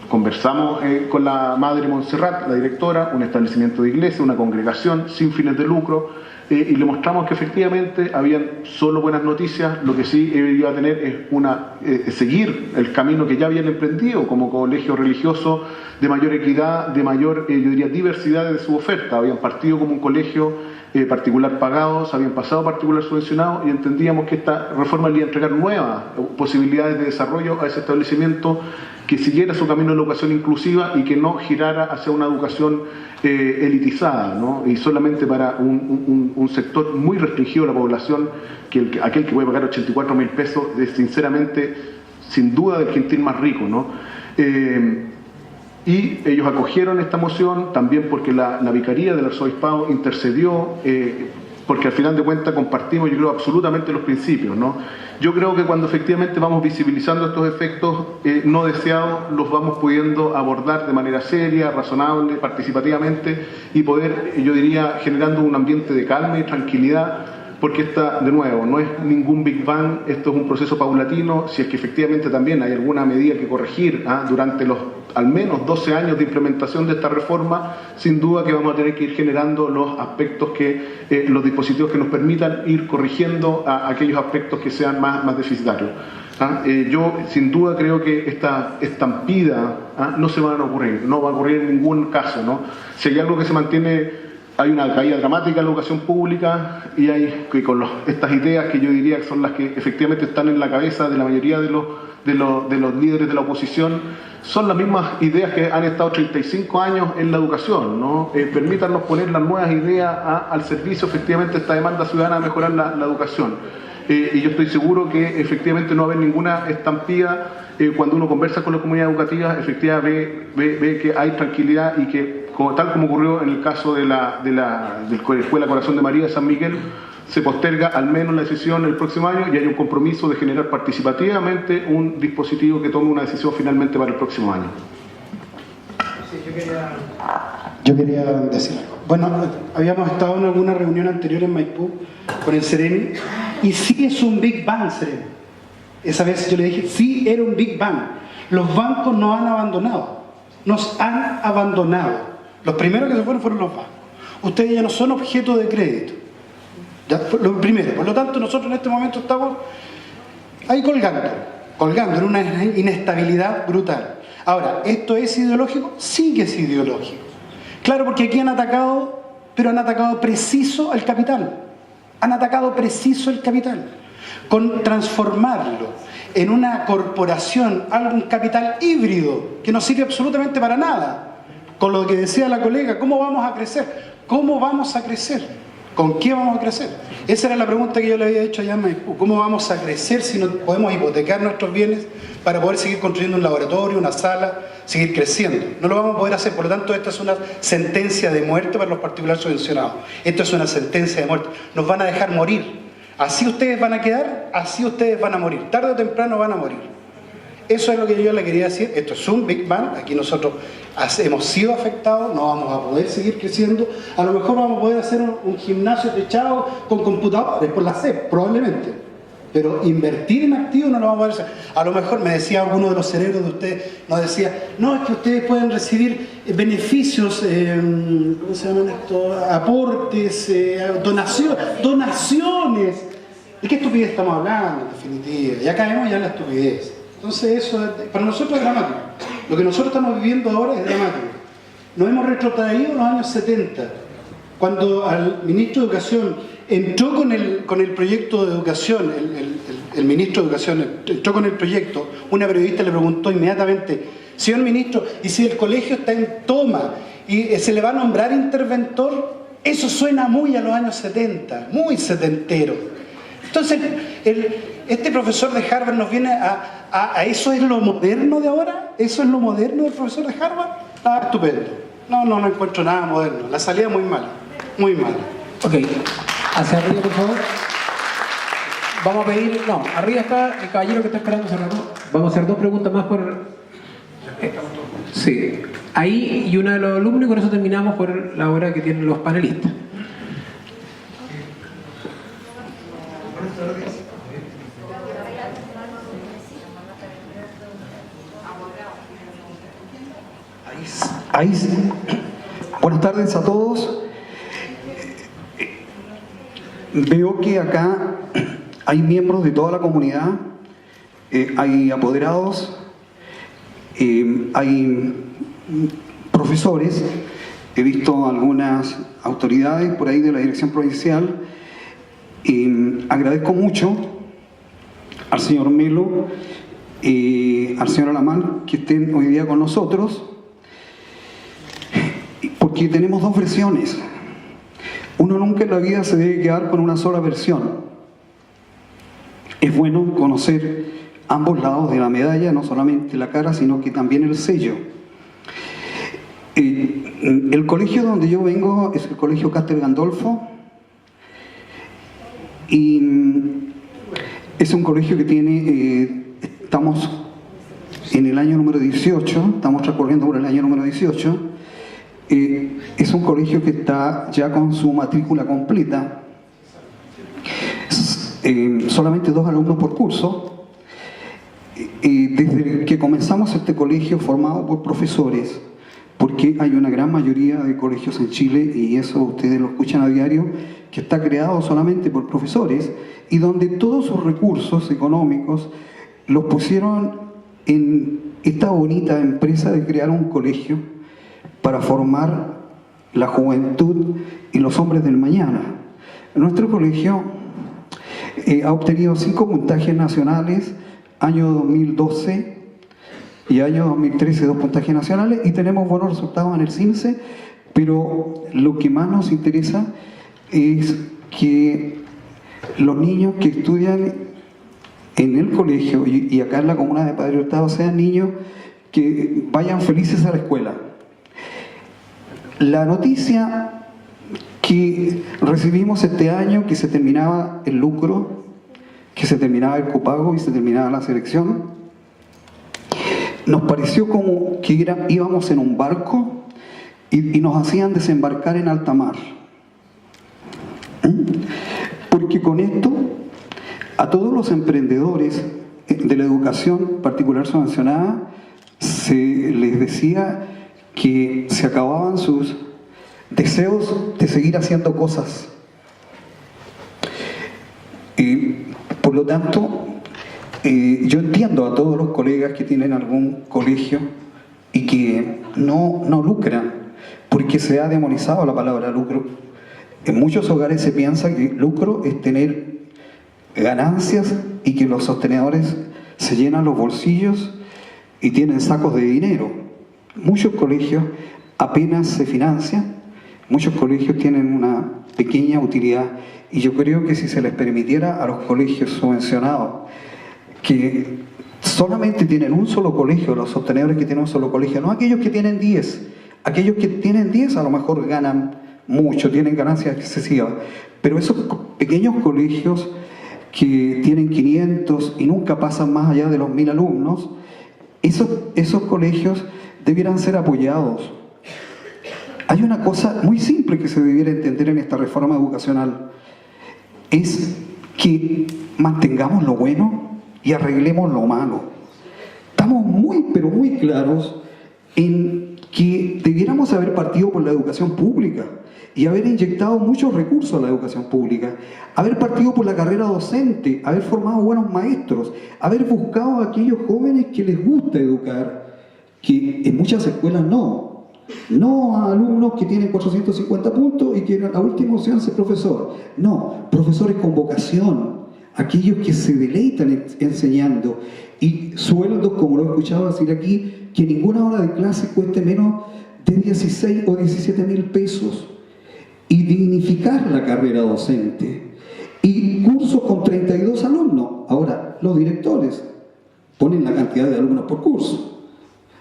Conversamos con la Madre Montserrat, la directora, un establecimiento de iglesia, una congregación sin fines de lucro, y le mostramos que efectivamente habían solo buenas noticias. Lo que sí iba a tener es seguir el camino que ya habían emprendido como colegio religioso de mayor equidad, de mayor, yo diría, diversidad de su oferta. Habían partido como un colegio particular pagado, se habían pasado a particular subvencionado, y entendíamos que esta reforma le iba a entregar nuevas posibilidades de desarrollo a ese establecimiento, que siguiera su camino de la educación inclusiva y que no girara hacia una educación elitizada, ¿no? Y solamente para un sector muy restringido de la población, que aquel que puede pagar 84.000 pesos es sinceramente, sin duda, del gentil más rico, ¿no? Y ellos acogieron esta moción también porque la Vicaría del Arzobispado intercedió, porque al final de cuentas compartimos, yo creo, absolutamente los principios, ¿no? Yo creo que cuando efectivamente vamos visibilizando estos efectos no deseados, los vamos pudiendo abordar de manera seria, razonable, participativamente, y poder, yo diría, generando un ambiente de calma y tranquilidad, porque esta, de nuevo, no es ningún Big Bang, esto es un proceso paulatino. Si es que efectivamente también hay alguna medida que corregir durante los al menos 12 años de implementación de esta reforma, sin duda que vamos a tener que ir generando los aspectos los dispositivos que nos permitan ir corrigiendo aquellos aspectos que sean más deficitarios. Yo sin duda creo que esta estampida no se va a ocurrir, no va a ocurrir en ningún caso, ¿no? Si hay algo que se mantiene, hay una caída dramática en la educación pública, y hay que con estas ideas que yo diría que son las que efectivamente están en la cabeza de la mayoría de los líderes de la oposición, son las mismas ideas que han estado 35 años en la educación, ¿no? Permítanos poner las nuevas ideas al servicio efectivamente de esta demanda ciudadana de mejorar la educación. Y yo estoy seguro que efectivamente no va a haber ninguna estampida. Cuando uno conversa con la comunidad educativa, efectivamente ve que hay tranquilidad, y que, tal como ocurrió en el caso de la Escuela Corazón de María de San Miguel, se posterga al menos la decisión el próximo año, y hay un compromiso de generar participativamente un dispositivo que tome una decisión finalmente para el próximo año. Sí, yo quería decir algo. Bueno, habíamos estado en alguna reunión anterior en Maipú con el Ceremi, y sí es un Big Bang, Ceremi. Esa vez yo le dije, sí era un Big Bang. Los bancos nos han abandonado. Nos han abandonado. Los primeros que se fueron los bancos. Ustedes ya no son objeto de crédito. Ya, lo primero. Por lo tanto, nosotros en este momento estamos ahí colgando en una inestabilidad brutal. Ahora, ¿esto es ideológico? Sí que es ideológico. Claro, porque aquí han atacado, pero han atacado preciso al capital. Han atacado preciso el capital. Con transformarlo en una corporación, algún capital híbrido que no sirve absolutamente para nada. Con lo que decía la colega, ¿cómo vamos a crecer? ¿Cómo vamos a crecer? ¿Con qué vamos a crecer? Esa era la pregunta que yo le había hecho allá en Maipú. ¿Cómo vamos a crecer si no podemos hipotecar nuestros bienes para poder seguir construyendo un laboratorio, una sala, seguir creciendo? No lo vamos a poder hacer. Por lo tanto, esta es una sentencia de muerte para los particulares subvencionados. Esto es una sentencia de muerte. Nos van a dejar morir. Así ustedes van a quedar, así ustedes van a morir. Tarde o temprano van a morir. Eso es lo que yo le quería decir. Esto es un Big Bang. Aquí nosotros hemos sido afectados, no vamos a poder seguir creciendo. A lo mejor vamos a poder hacer un gimnasio techado con computadores por la SEP, probablemente. Pero invertir en activos no lo vamos a poder hacer. A lo mejor me decía alguno de los cerebros de ustedes, nos decía, no, es que ustedes pueden recibir beneficios, ¿cómo se llaman esto? Aportes, donaciones. ¿De qué estupidez estamos hablando, en definitiva? Ya caemos ya en la estupidez. Entonces eso, para nosotros es dramático. Lo que nosotros estamos viviendo ahora es dramático. Nos hemos retrotraído a los años 70, cuando al ministro de Educación entró con el proyecto de educación, el ministro de Educación entró con el proyecto. Una periodista le preguntó inmediatamente, señor ministro, ¿y si el colegio está en toma y se le va a nombrar interventor? Eso suena muy a los años 70, muy setentero. Entonces, este profesor de Harvard nos viene a ¿eso es lo moderno de ahora? ¿Eso es lo moderno del profesor de Harvard? Ah, estupendo. No encuentro nada moderno. La salida muy mala, muy mala. Ok, hacia arriba, por favor. Vamos a pedir, no, arriba está el caballero que está esperando hace rato. Vamos a hacer 2 preguntas más por... sí, ahí y una de los alumnos, y con eso terminamos por la hora que tienen los panelistas. Buenas tardes a todos. Veo que acá hay miembros de toda la comunidad, hay apoderados, hay profesores, he visto algunas autoridades por ahí de la dirección provincial. Agradezco mucho al señor Melo, al señor Alamán, que estén hoy día con nosotros, porque tenemos 2 versiones. Uno nunca en la vida se debe quedar con una sola versión. Es bueno conocer ambos lados de la medalla, no solamente la cara, sino que también el sello. El colegio donde yo vengo es el Colegio Castel Gandolfo, y es un colegio que tiene, estamos en el año número 18, estamos transcurriendo por el año número 18. Es un colegio que está ya con su matrícula completa, solamente 2 alumnos por curso. Desde que comenzamos este colegio formado por profesores, porque hay una gran mayoría de colegios en Chile, y eso ustedes lo escuchan a diario, que está creado solamente por profesores, y donde todos sus recursos económicos los pusieron en esta bonita empresa de crear un colegio para formar la juventud y los hombres del mañana. Nuestro colegio ha obtenido 5 puntajes nacionales, año 2012 y año 2013 2 puntajes nacionales, y tenemos buenos resultados en el CINCE, pero lo que más nos interesa es que los niños que estudian en el colegio y acá en la comuna de Padre Hurtado sean niños que vayan felices a la escuela. La noticia que recibimos este año, que se terminaba el lucro, que se terminaba el copago y se terminaba la selección, nos pareció como que íbamos en un barco y nos hacían desembarcar en alta mar. Porque con esto, a todos los emprendedores de la educación particular subvencionada, se les decía que se acababan sus deseos de seguir haciendo cosas. Por lo tanto, yo entiendo a todos los colegas que tienen algún colegio y que no lucran, porque se ha demonizado la palabra lucro. En muchos hogares se piensa que lucro es tener ganancias y que los sostenedores se llenan los bolsillos y tienen sacos de dinero. Muchos colegios apenas se financian, muchos colegios tienen una pequeña utilidad, y yo creo que si se les permitiera a los colegios subvencionados que solamente tienen un solo colegio, los sostenedores que tienen un solo colegio, no aquellos que tienen 10, aquellos que tienen 10 a lo mejor ganan mucho, tienen ganancias excesivas, pero esos pequeños colegios que tienen 500 y nunca pasan más allá de los 1000 alumnos, esos colegios debieran ser apoyados. Hay una cosa muy simple que se debiera entender en esta reforma educacional, es que mantengamos lo bueno y arreglemos lo malo. Estamos muy, pero muy claros en que debiéramos haber partido por la educación pública y haber inyectado muchos recursos a la educación pública, haber partido por la carrera docente, haber formado buenos maestros, haber buscado a aquellos jóvenes que les gusta educar, que en muchas escuelas no a alumnos que tienen 450 puntos y que la última opción es ser profesor, no, profesores con vocación, aquellos que se deleitan enseñando, y sueldos, como lo he escuchado decir aquí, que ninguna hora de clase cueste menos de 16 o 17 mil pesos, y dignificar la carrera docente, y cursos con 32 alumnos. Ahora, los directores ponen la cantidad de alumnos por curso.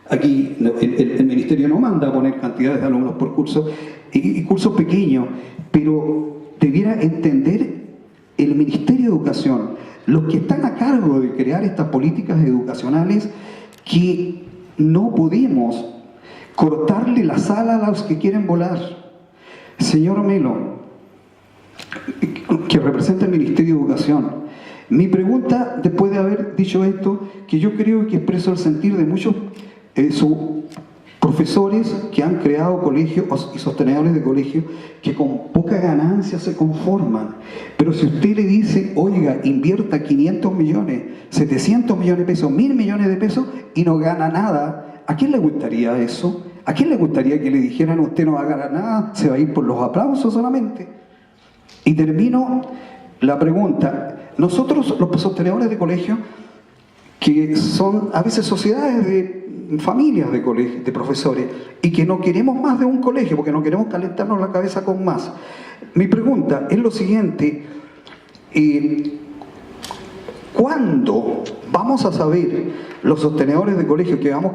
Aquí el ministerio no manda a poner cantidades de alumnos por curso, y cursos pequeños, pero debiera entender el Ministerio de Educación, los que están a cargo de crear estas políticas educacionales, que no podemos cortarle las alas a los que quieren volar. Señor Melo, que representa el Ministerio de Educación, mi pregunta, después de haber dicho esto, que yo creo que expreso el sentir de muchos profesores que han creado colegios y sostenedores de colegios que con poca ganancia se conforman. Pero si usted le dice, oiga, invierta 500 millones, 700 millones de pesos, 1.000 millones de pesos y no gana nada, ¿a quién le gustaría eso? ¿A quién le gustaría que le dijeran, usted no va a ganar nada, se va a ir por los aplausos solamente? Y termino la pregunta. Nosotros, los sostenedores de colegios, que son a veces sociedades de familias de colegios, de profesores, y que no queremos más de un colegio, porque no queremos calentarnos la cabeza con más. Mi pregunta es lo siguiente: ¿cuándo vamos a saber, los sostenedores de colegios que vamos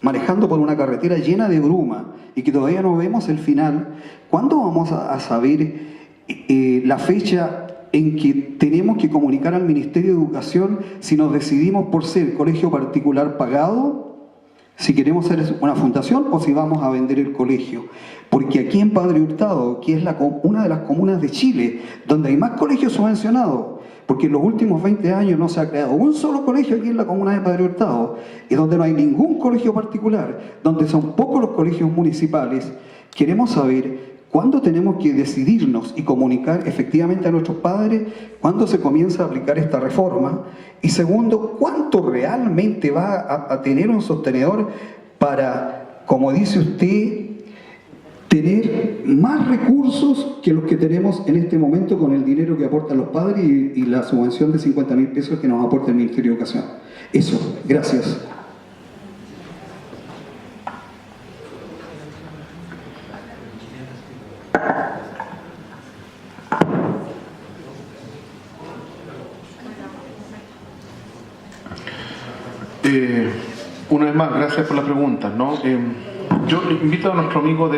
manejando por una carretera llena de bruma y que todavía no vemos el final, cuándo vamos a saber la fecha en que tenemos que comunicar al Ministerio de Educación si nos decidimos por ser colegio particular pagado, si queremos ser una fundación o si vamos a vender el colegio? Porque aquí en Padre Hurtado, que es una de las comunas de Chile donde hay más colegios subvencionados, porque en los últimos 20 años no se ha creado un solo colegio aquí en la comuna de Padre Hurtado, y donde no hay ningún colegio particular, donde son pocos los colegios municipales, queremos saber ¿cuándo tenemos que decidirnos y comunicar efectivamente a nuestros padres cuándo se comienza a aplicar esta reforma? Y segundo, ¿cuánto realmente va a tener un sostenedor para, como dice usted, tener más recursos que los que tenemos en este momento con el dinero que aportan los padres y la subvención de 50.000 pesos que nos aporta el Ministerio de Educación? Eso, gracias. Una vez más, gracias por la pregunta, ¿no? Yo invito a nuestro amigo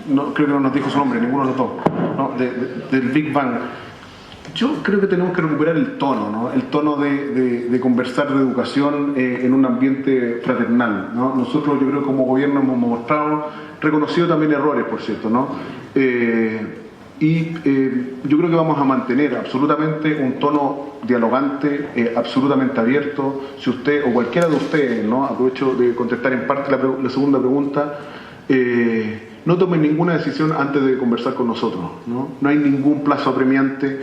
no, creo que no nos dijo su nombre, ninguno de los dos, ¿no? del Big Bang. Yo creo que tenemos que recuperar el tono, ¿no? El tono de conversar de educación en un ambiente fraternal, ¿no? Nosotros, yo creo que como gobierno hemos mostrado, reconocido también errores, por cierto, ¿no? Yo creo que vamos a mantener absolutamente un tono dialogante, absolutamente abierto. Si usted o cualquiera de ustedes, ¿no? Aprovecho de contestar en parte la segunda pregunta, no tomen ninguna decisión antes de conversar con nosotros, ¿no? No hay ningún plazo apremiante.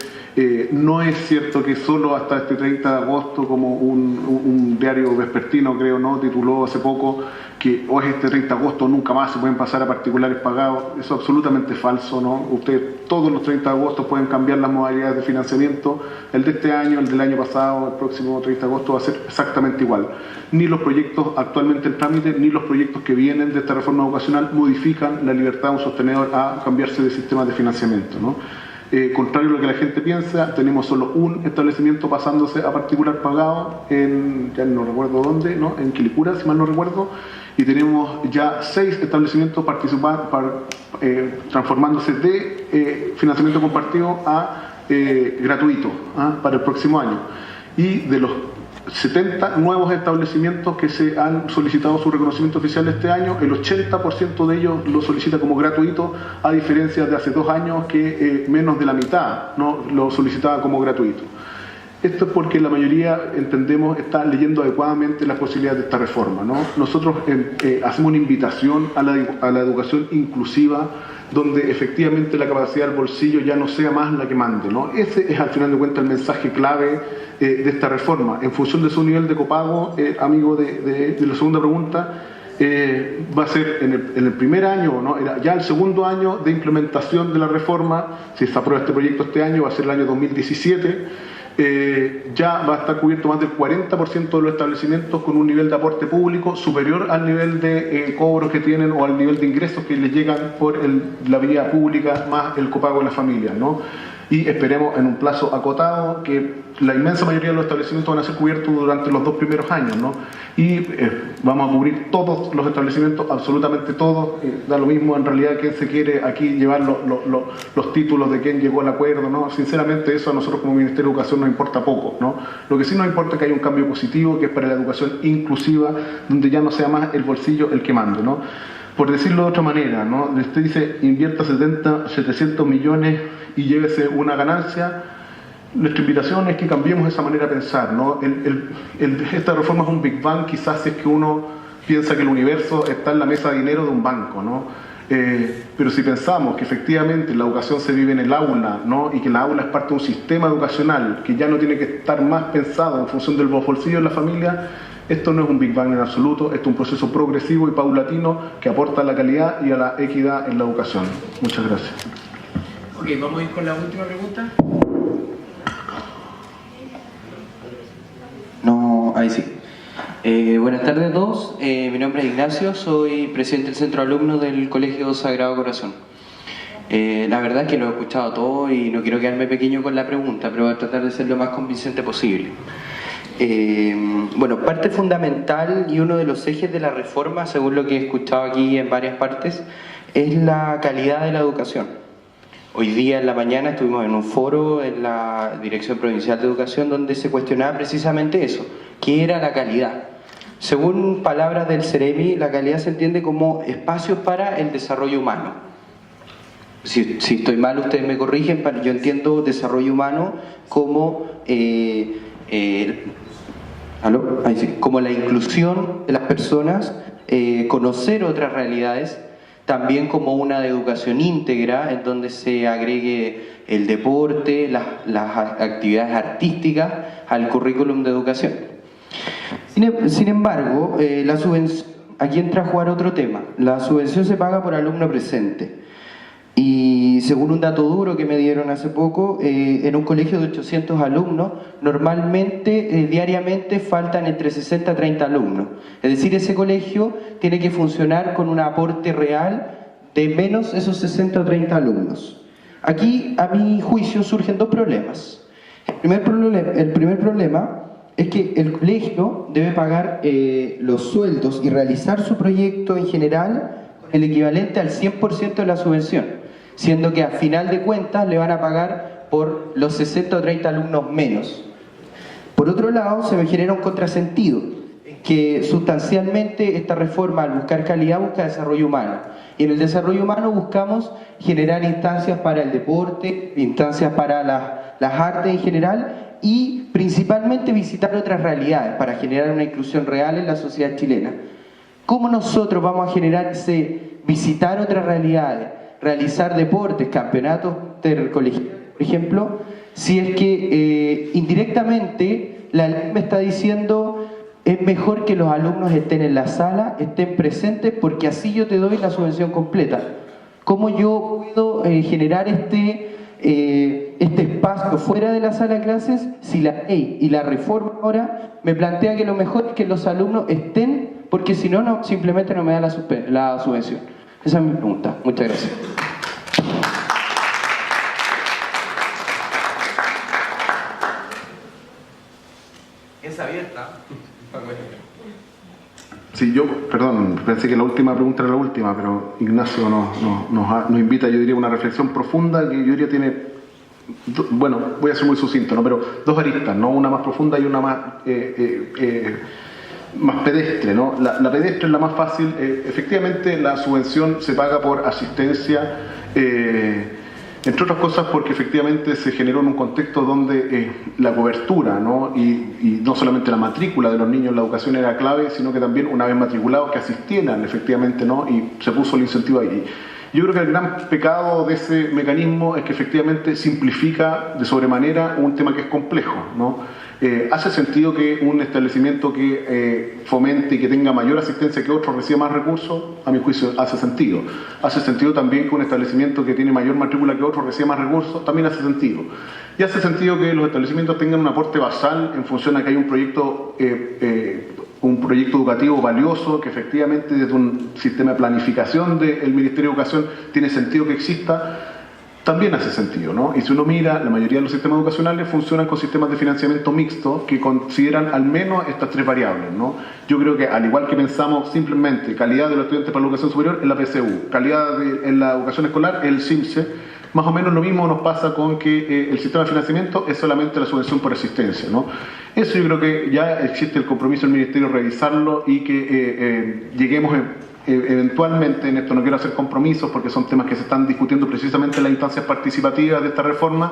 No es cierto que solo hasta este 30 de agosto, como un diario vespertino, creo, ¿no? Tituló hace poco, que hoy este 30 de agosto nunca más se pueden pasar a particulares pagados. Eso es absolutamente falso, ¿no? Ustedes todos los 30 de agosto pueden cambiar las modalidades de financiamiento. El de este año, el del año pasado, el próximo 30 de agosto va a ser exactamente igual. Ni los proyectos actualmente en trámite, ni los proyectos que vienen de esta reforma educacional modifican la libertad de un sostenedor a cambiarse de sistema de financiamiento, ¿no? Contrario a lo que la gente piensa, tenemos solo un establecimiento pasándose a particular pagado ya no recuerdo dónde, ¿no? En Quilicura, si mal no recuerdo, y tenemos ya 6 establecimientos transformándose de financiamiento compartido a gratuito para el próximo año. Y de los 70 nuevos establecimientos que se han solicitado su reconocimiento oficial este año, el 80% de ellos lo solicita como gratuito, a diferencia de hace 2 años que menos de la mitad, ¿no? Lo solicitaba como gratuito. Esto es porque la mayoría, entendemos, está leyendo adecuadamente las posibilidades de esta reforma, ¿no? Nosotros hacemos una invitación a la educación inclusiva, donde efectivamente la capacidad del bolsillo ya no sea más la que mande, ¿no? Ese es al final de cuentas el mensaje clave de esta reforma. En función de su nivel de copago, amigo de la segunda pregunta, va a ser en el primer año, ¿no? Ya el segundo año de implementación de la reforma, si se aprueba este proyecto este año, va a ser el año 2017. Ya va a estar cubierto más del 40% de los establecimientos con un nivel de aporte público superior al nivel de cobros que tienen o al nivel de ingresos que les llegan por la vía pública más el copago de las familias, ¿no? Y esperemos en un plazo acotado que la inmensa mayoría de los establecimientos van a ser cubiertos durante los 2 primeros años, ¿no? Y vamos a cubrir todos los establecimientos, absolutamente todos. Da lo mismo en realidad quién se quiere aquí llevar los títulos de quién llegó al acuerdo, ¿no? Sinceramente eso a nosotros como Ministerio de Educación nos importa poco, ¿no? Lo que sí nos importa es que haya un cambio positivo, que es para la educación inclusiva, donde ya no sea más el bolsillo el que mande, ¿no? Por decirlo de otra manera, ¿no? Usted dice invierta 700 millones y llévese una ganancia. Nuestra invitación es que cambiemos esa manera de pensar, ¿no? Esta reforma es un Big Bang, quizás si es que uno piensa que el universo está en la mesa de dinero de un banco, ¿no? Pero si pensamos que efectivamente la educación se vive en el aula, ¿no? Y que la aula es parte de un sistema educacional que ya no tiene que estar más pensado en función del bolsillo de la familia, esto no es un Big Bang en absoluto, esto es un proceso progresivo y paulatino que aporta a la calidad y a la equidad en la educación. Muchas gracias. Ok, vamos a ir con la última pregunta. No, ahí sí. Buenas tardes a todos. Mi nombre es Ignacio, soy presidente del centro de alumnos del Colegio Sagrado Corazón. La verdad es que lo he escuchado todo y no quiero quedarme pequeño con la pregunta, pero voy a tratar de ser lo más convincente posible. Bueno, parte fundamental y uno de los ejes de la reforma, según lo que he escuchado aquí en varias partes, es la calidad de la educación. Hoy día en la mañana estuvimos en un foro en la Dirección Provincial de Educación donde se cuestionaba precisamente eso, ¿qué era la calidad? Según palabras del Ceremi, la calidad se entiende como espacios para el desarrollo humano. Si estoy mal, ustedes me corrigen, pero yo entiendo desarrollo humano como, como la inclusión de las personas, conocer otras realidades, también como una educación íntegra en donde se agregue el deporte, las actividades artísticas al currículum de educación. Sin embargo, aquí entra a jugar otro tema. La subvención se paga por alumno presente. Y según un dato duro que me dieron hace poco, en un colegio de 800 alumnos, normalmente, diariamente, faltan entre 60 a 30 alumnos. Es decir, ese colegio tiene que funcionar con un aporte real de menos esos 60 o 30 alumnos. Aquí, a mi juicio, surgen dos problemas. El primer problema es que el colegio debe pagar los sueldos y realizar su proyecto en general con el equivalente al 100% de la subvención, siendo que a final de cuentas le van a pagar por los 60 o 30 alumnos menos. Por otro lado, se me genera un contrasentido, que sustancialmente esta reforma, al buscar calidad, busca desarrollo humano. Y en el desarrollo humano buscamos generar instancias para el deporte, instancias para las artes en general y principalmente visitar otras realidades para generar una inclusión real en la sociedad chilena. ¿Cómo nosotros vamos a generar visitar otras realidades, realizar deportes, campeonatos intercolegiales, por ejemplo, si es que indirectamente la ley me está diciendo es mejor que los alumnos estén en la sala, estén presentes, porque así yo te doy la subvención completa? ¿Cómo yo puedo generar este espacio fuera de la sala de clases si la ley y la reforma ahora me plantea que lo mejor es que los alumnos estén, porque si no, simplemente no me da la subvención? Esa es mi pregunta. Muchas gracias. Es abierta. Sí, perdón, pensé que la última pregunta era la última, pero Ignacio nos invita, yo diría, a una reflexión profunda que yo diría tiene, bueno, voy a ser muy sucinto, ¿no? Pero dos aristas, ¿no? Una más profunda y una más pedestre, ¿no? La pedestre es la más fácil. Efectivamente, la subvención se paga por asistencia, entre otras cosas porque efectivamente se generó en un contexto donde la cobertura, ¿no? Y no solamente la matrícula de los niños en la educación era clave, sino que también una vez matriculados que asistieran efectivamente, ¿no? Y se puso el incentivo ahí. Yo creo que el gran pecado de ese mecanismo es que efectivamente simplifica de sobremanera un tema que es complejo, ¿no? ¿Hace sentido que un establecimiento que fomente y que tenga mayor asistencia que otro reciba más recursos? A mi juicio hace sentido. ¿Hace sentido también que un establecimiento que tiene mayor matrícula que otro reciba más recursos? También hace sentido. Y hace sentido que los establecimientos tengan un aporte basal en función a que hay un proyecto educativo valioso, que efectivamente desde un sistema de planificación del Ministerio de Educación tiene sentido que exista. también hace sentido, ¿no? Y si uno mira, la mayoría de los sistemas educacionales funcionan con sistemas de financiamiento mixto que consideran al menos estas tres variables, ¿no? Yo creo que al igual que pensamos simplemente calidad de los estudiantes para la educación superior en la PSU, calidad en la educación escolar el CIMSE, más o menos lo mismo nos pasa con que el sistema de financiamiento es solamente la subvención por asistencia, ¿no? Eso yo creo que ya existe el compromiso del Ministerio de revisarlo y que lleguemos eventualmente, en esto no quiero hacer compromisos porque son temas que se están discutiendo precisamente en las instancias participativas de esta reforma,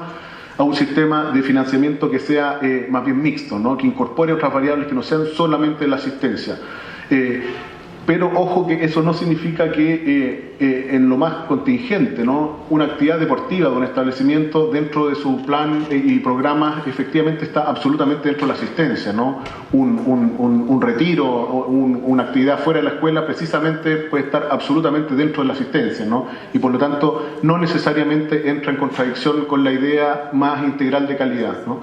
a un sistema de financiamiento que sea más bien mixto, ¿no? Que incorpore otras variables que no sean solamente la asistencia. Pero ojo que eso no significa que en lo más contingente, ¿no? Una actividad deportiva de un establecimiento dentro de su plan y programas efectivamente está absolutamente dentro de la asistencia, ¿no? Un retiro o una actividad fuera de la escuela precisamente puede estar absolutamente dentro de la asistencia, ¿no? Y por lo tanto no necesariamente entra en contradicción con la idea más integral de calidad, ¿no?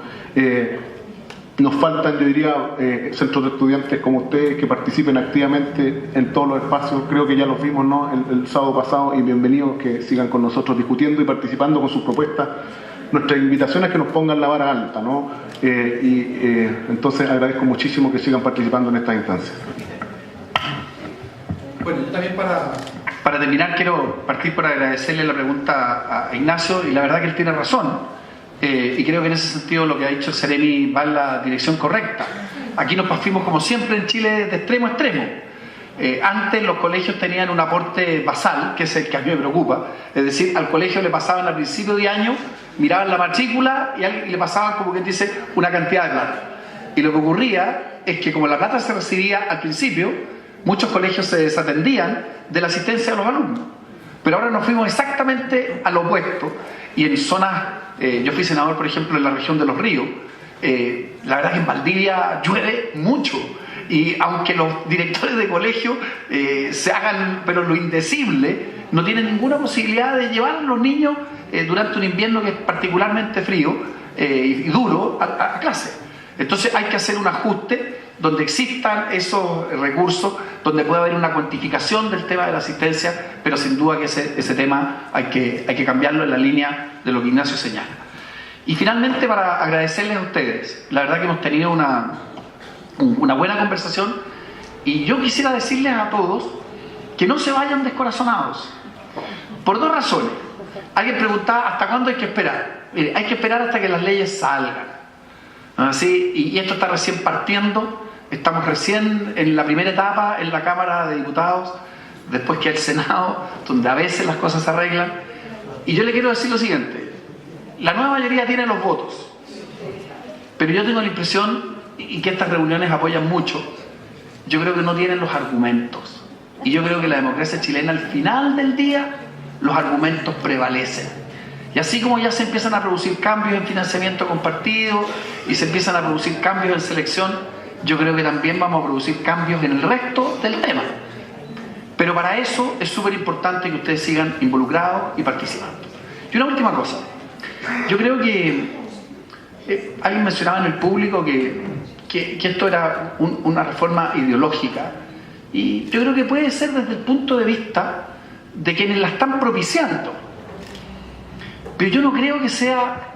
Nos faltan, yo diría, centros de estudiantes como ustedes que participen activamente en todos los espacios. Creo que ya los vimos, ¿no? el sábado pasado, y bienvenidos que sigan con nosotros discutiendo y participando con sus propuestas. Nuestra invitación es que nos pongan la vara alta, ¿no? Entonces agradezco muchísimo que sigan participando en estas instancias. Bueno, yo también para terminar quiero partir por agradecerle la pregunta a Ignacio, y la verdad que él tiene razón. Y creo que en ese sentido lo que ha dicho el Ceremi va en la dirección correcta. Aquí nos fuimos como siempre en Chile de extremo a extremo. Antes los colegios tenían un aporte basal, que es el que a mí me preocupa, es decir, al colegio le pasaban al principio de año, miraban la matrícula y le pasaban, como quien dice, una cantidad de plata. Y lo que ocurría es que como la plata se recibía al principio, muchos colegios se desatendían de la asistencia a los alumnos. Pero ahora nos fuimos exactamente al opuesto, y en zonas, yo fui senador por ejemplo en la región de Los Ríos, la verdad que en Valdivia llueve mucho, y aunque los directores de colegio se hagan pero lo indecible, no tienen ninguna posibilidad de llevar a los niños durante un invierno que es particularmente frío y duro a clase. Entonces hay que hacer un ajuste donde existan esos recursos, donde pueda haber una cuantificación del tema de la asistencia, pero sin duda que ese tema hay que cambiarlo en la línea de lo que Ignacio señala. Y finalmente, para agradecerles a ustedes, la verdad que hemos tenido una buena conversación, y yo quisiera decirles a todos que no se vayan descorazonados, por dos razones. Alguien preguntaba, ¿hasta cuándo hay que esperar? Mire, hay que esperar hasta que las leyes salgan. ¿Sí? Y esto está recién partiendo, estamos recién en la primera etapa en la Cámara de Diputados, después que el Senado, donde a veces las cosas se arreglan. Y yo le quiero decir lo siguiente: la nueva mayoría tiene los votos, pero yo tengo la impresión, y que estas reuniones apoyan mucho, yo creo que no tienen los argumentos. Y yo creo que la democracia chilena, al final del día, los argumentos prevalecen. Y así como ya se empiezan a producir cambios en financiamiento compartido y se empiezan a producir cambios en selección, yo creo que también vamos a producir cambios en el resto del tema. Pero para eso es súper importante que ustedes sigan involucrados y participando. Y una última cosa. Yo creo que alguien mencionaba en el público que esto era una reforma ideológica, y yo creo que puede ser desde el punto de vista de quienes la están propiciando. Pero yo no creo que sea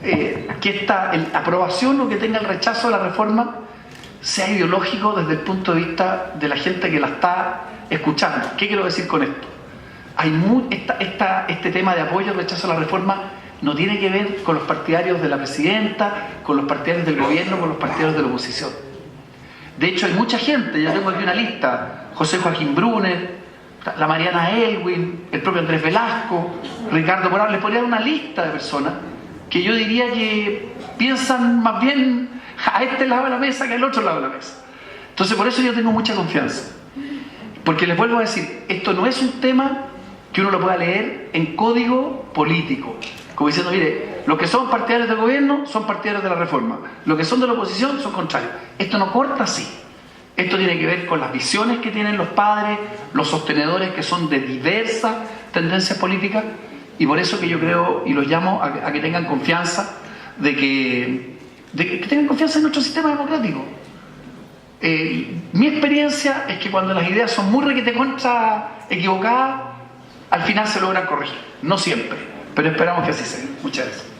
que esta aprobación o que tenga el rechazo a la reforma sea ideológico desde el punto de vista de la gente que la está escuchando. ¿Qué quiero decir con esto? Este tema de apoyo o rechazo a la reforma no tiene que ver con los partidarios de la presidenta, con los partidarios del gobierno, con los partidarios de la oposición. De hecho, hay mucha gente, yo tengo aquí una lista: José Joaquín Brunner, la Mariana Elwin, el propio Andrés Velasco, Ricardo Morales. Les podría dar una lista de personas que yo diría que piensan más bien a este lado de la mesa que al otro lado de la mesa. Entonces, por eso yo tengo mucha confianza, porque les vuelvo a decir, esto no es un tema que uno lo pueda leer en código político, como diciendo, mire, los que son partidarios del gobierno son partidarios de la reforma, los que son de la oposición son contrarios. Esto no corta así. Esto tiene que ver con las visiones que tienen los padres, los sostenedores que son de diversas tendencias políticas, y por eso que yo creo y los llamo a que tengan confianza, de que tengan confianza en nuestro sistema democrático. Mi experiencia es que cuando las ideas son muy requete contra equivocadas, al final se logran corregir. No siempre, pero esperamos que así sea. Muchas gracias.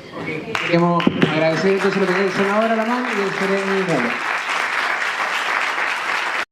Queremos agradecer entonces lo que es el senador Alamán y el Seremi Mola.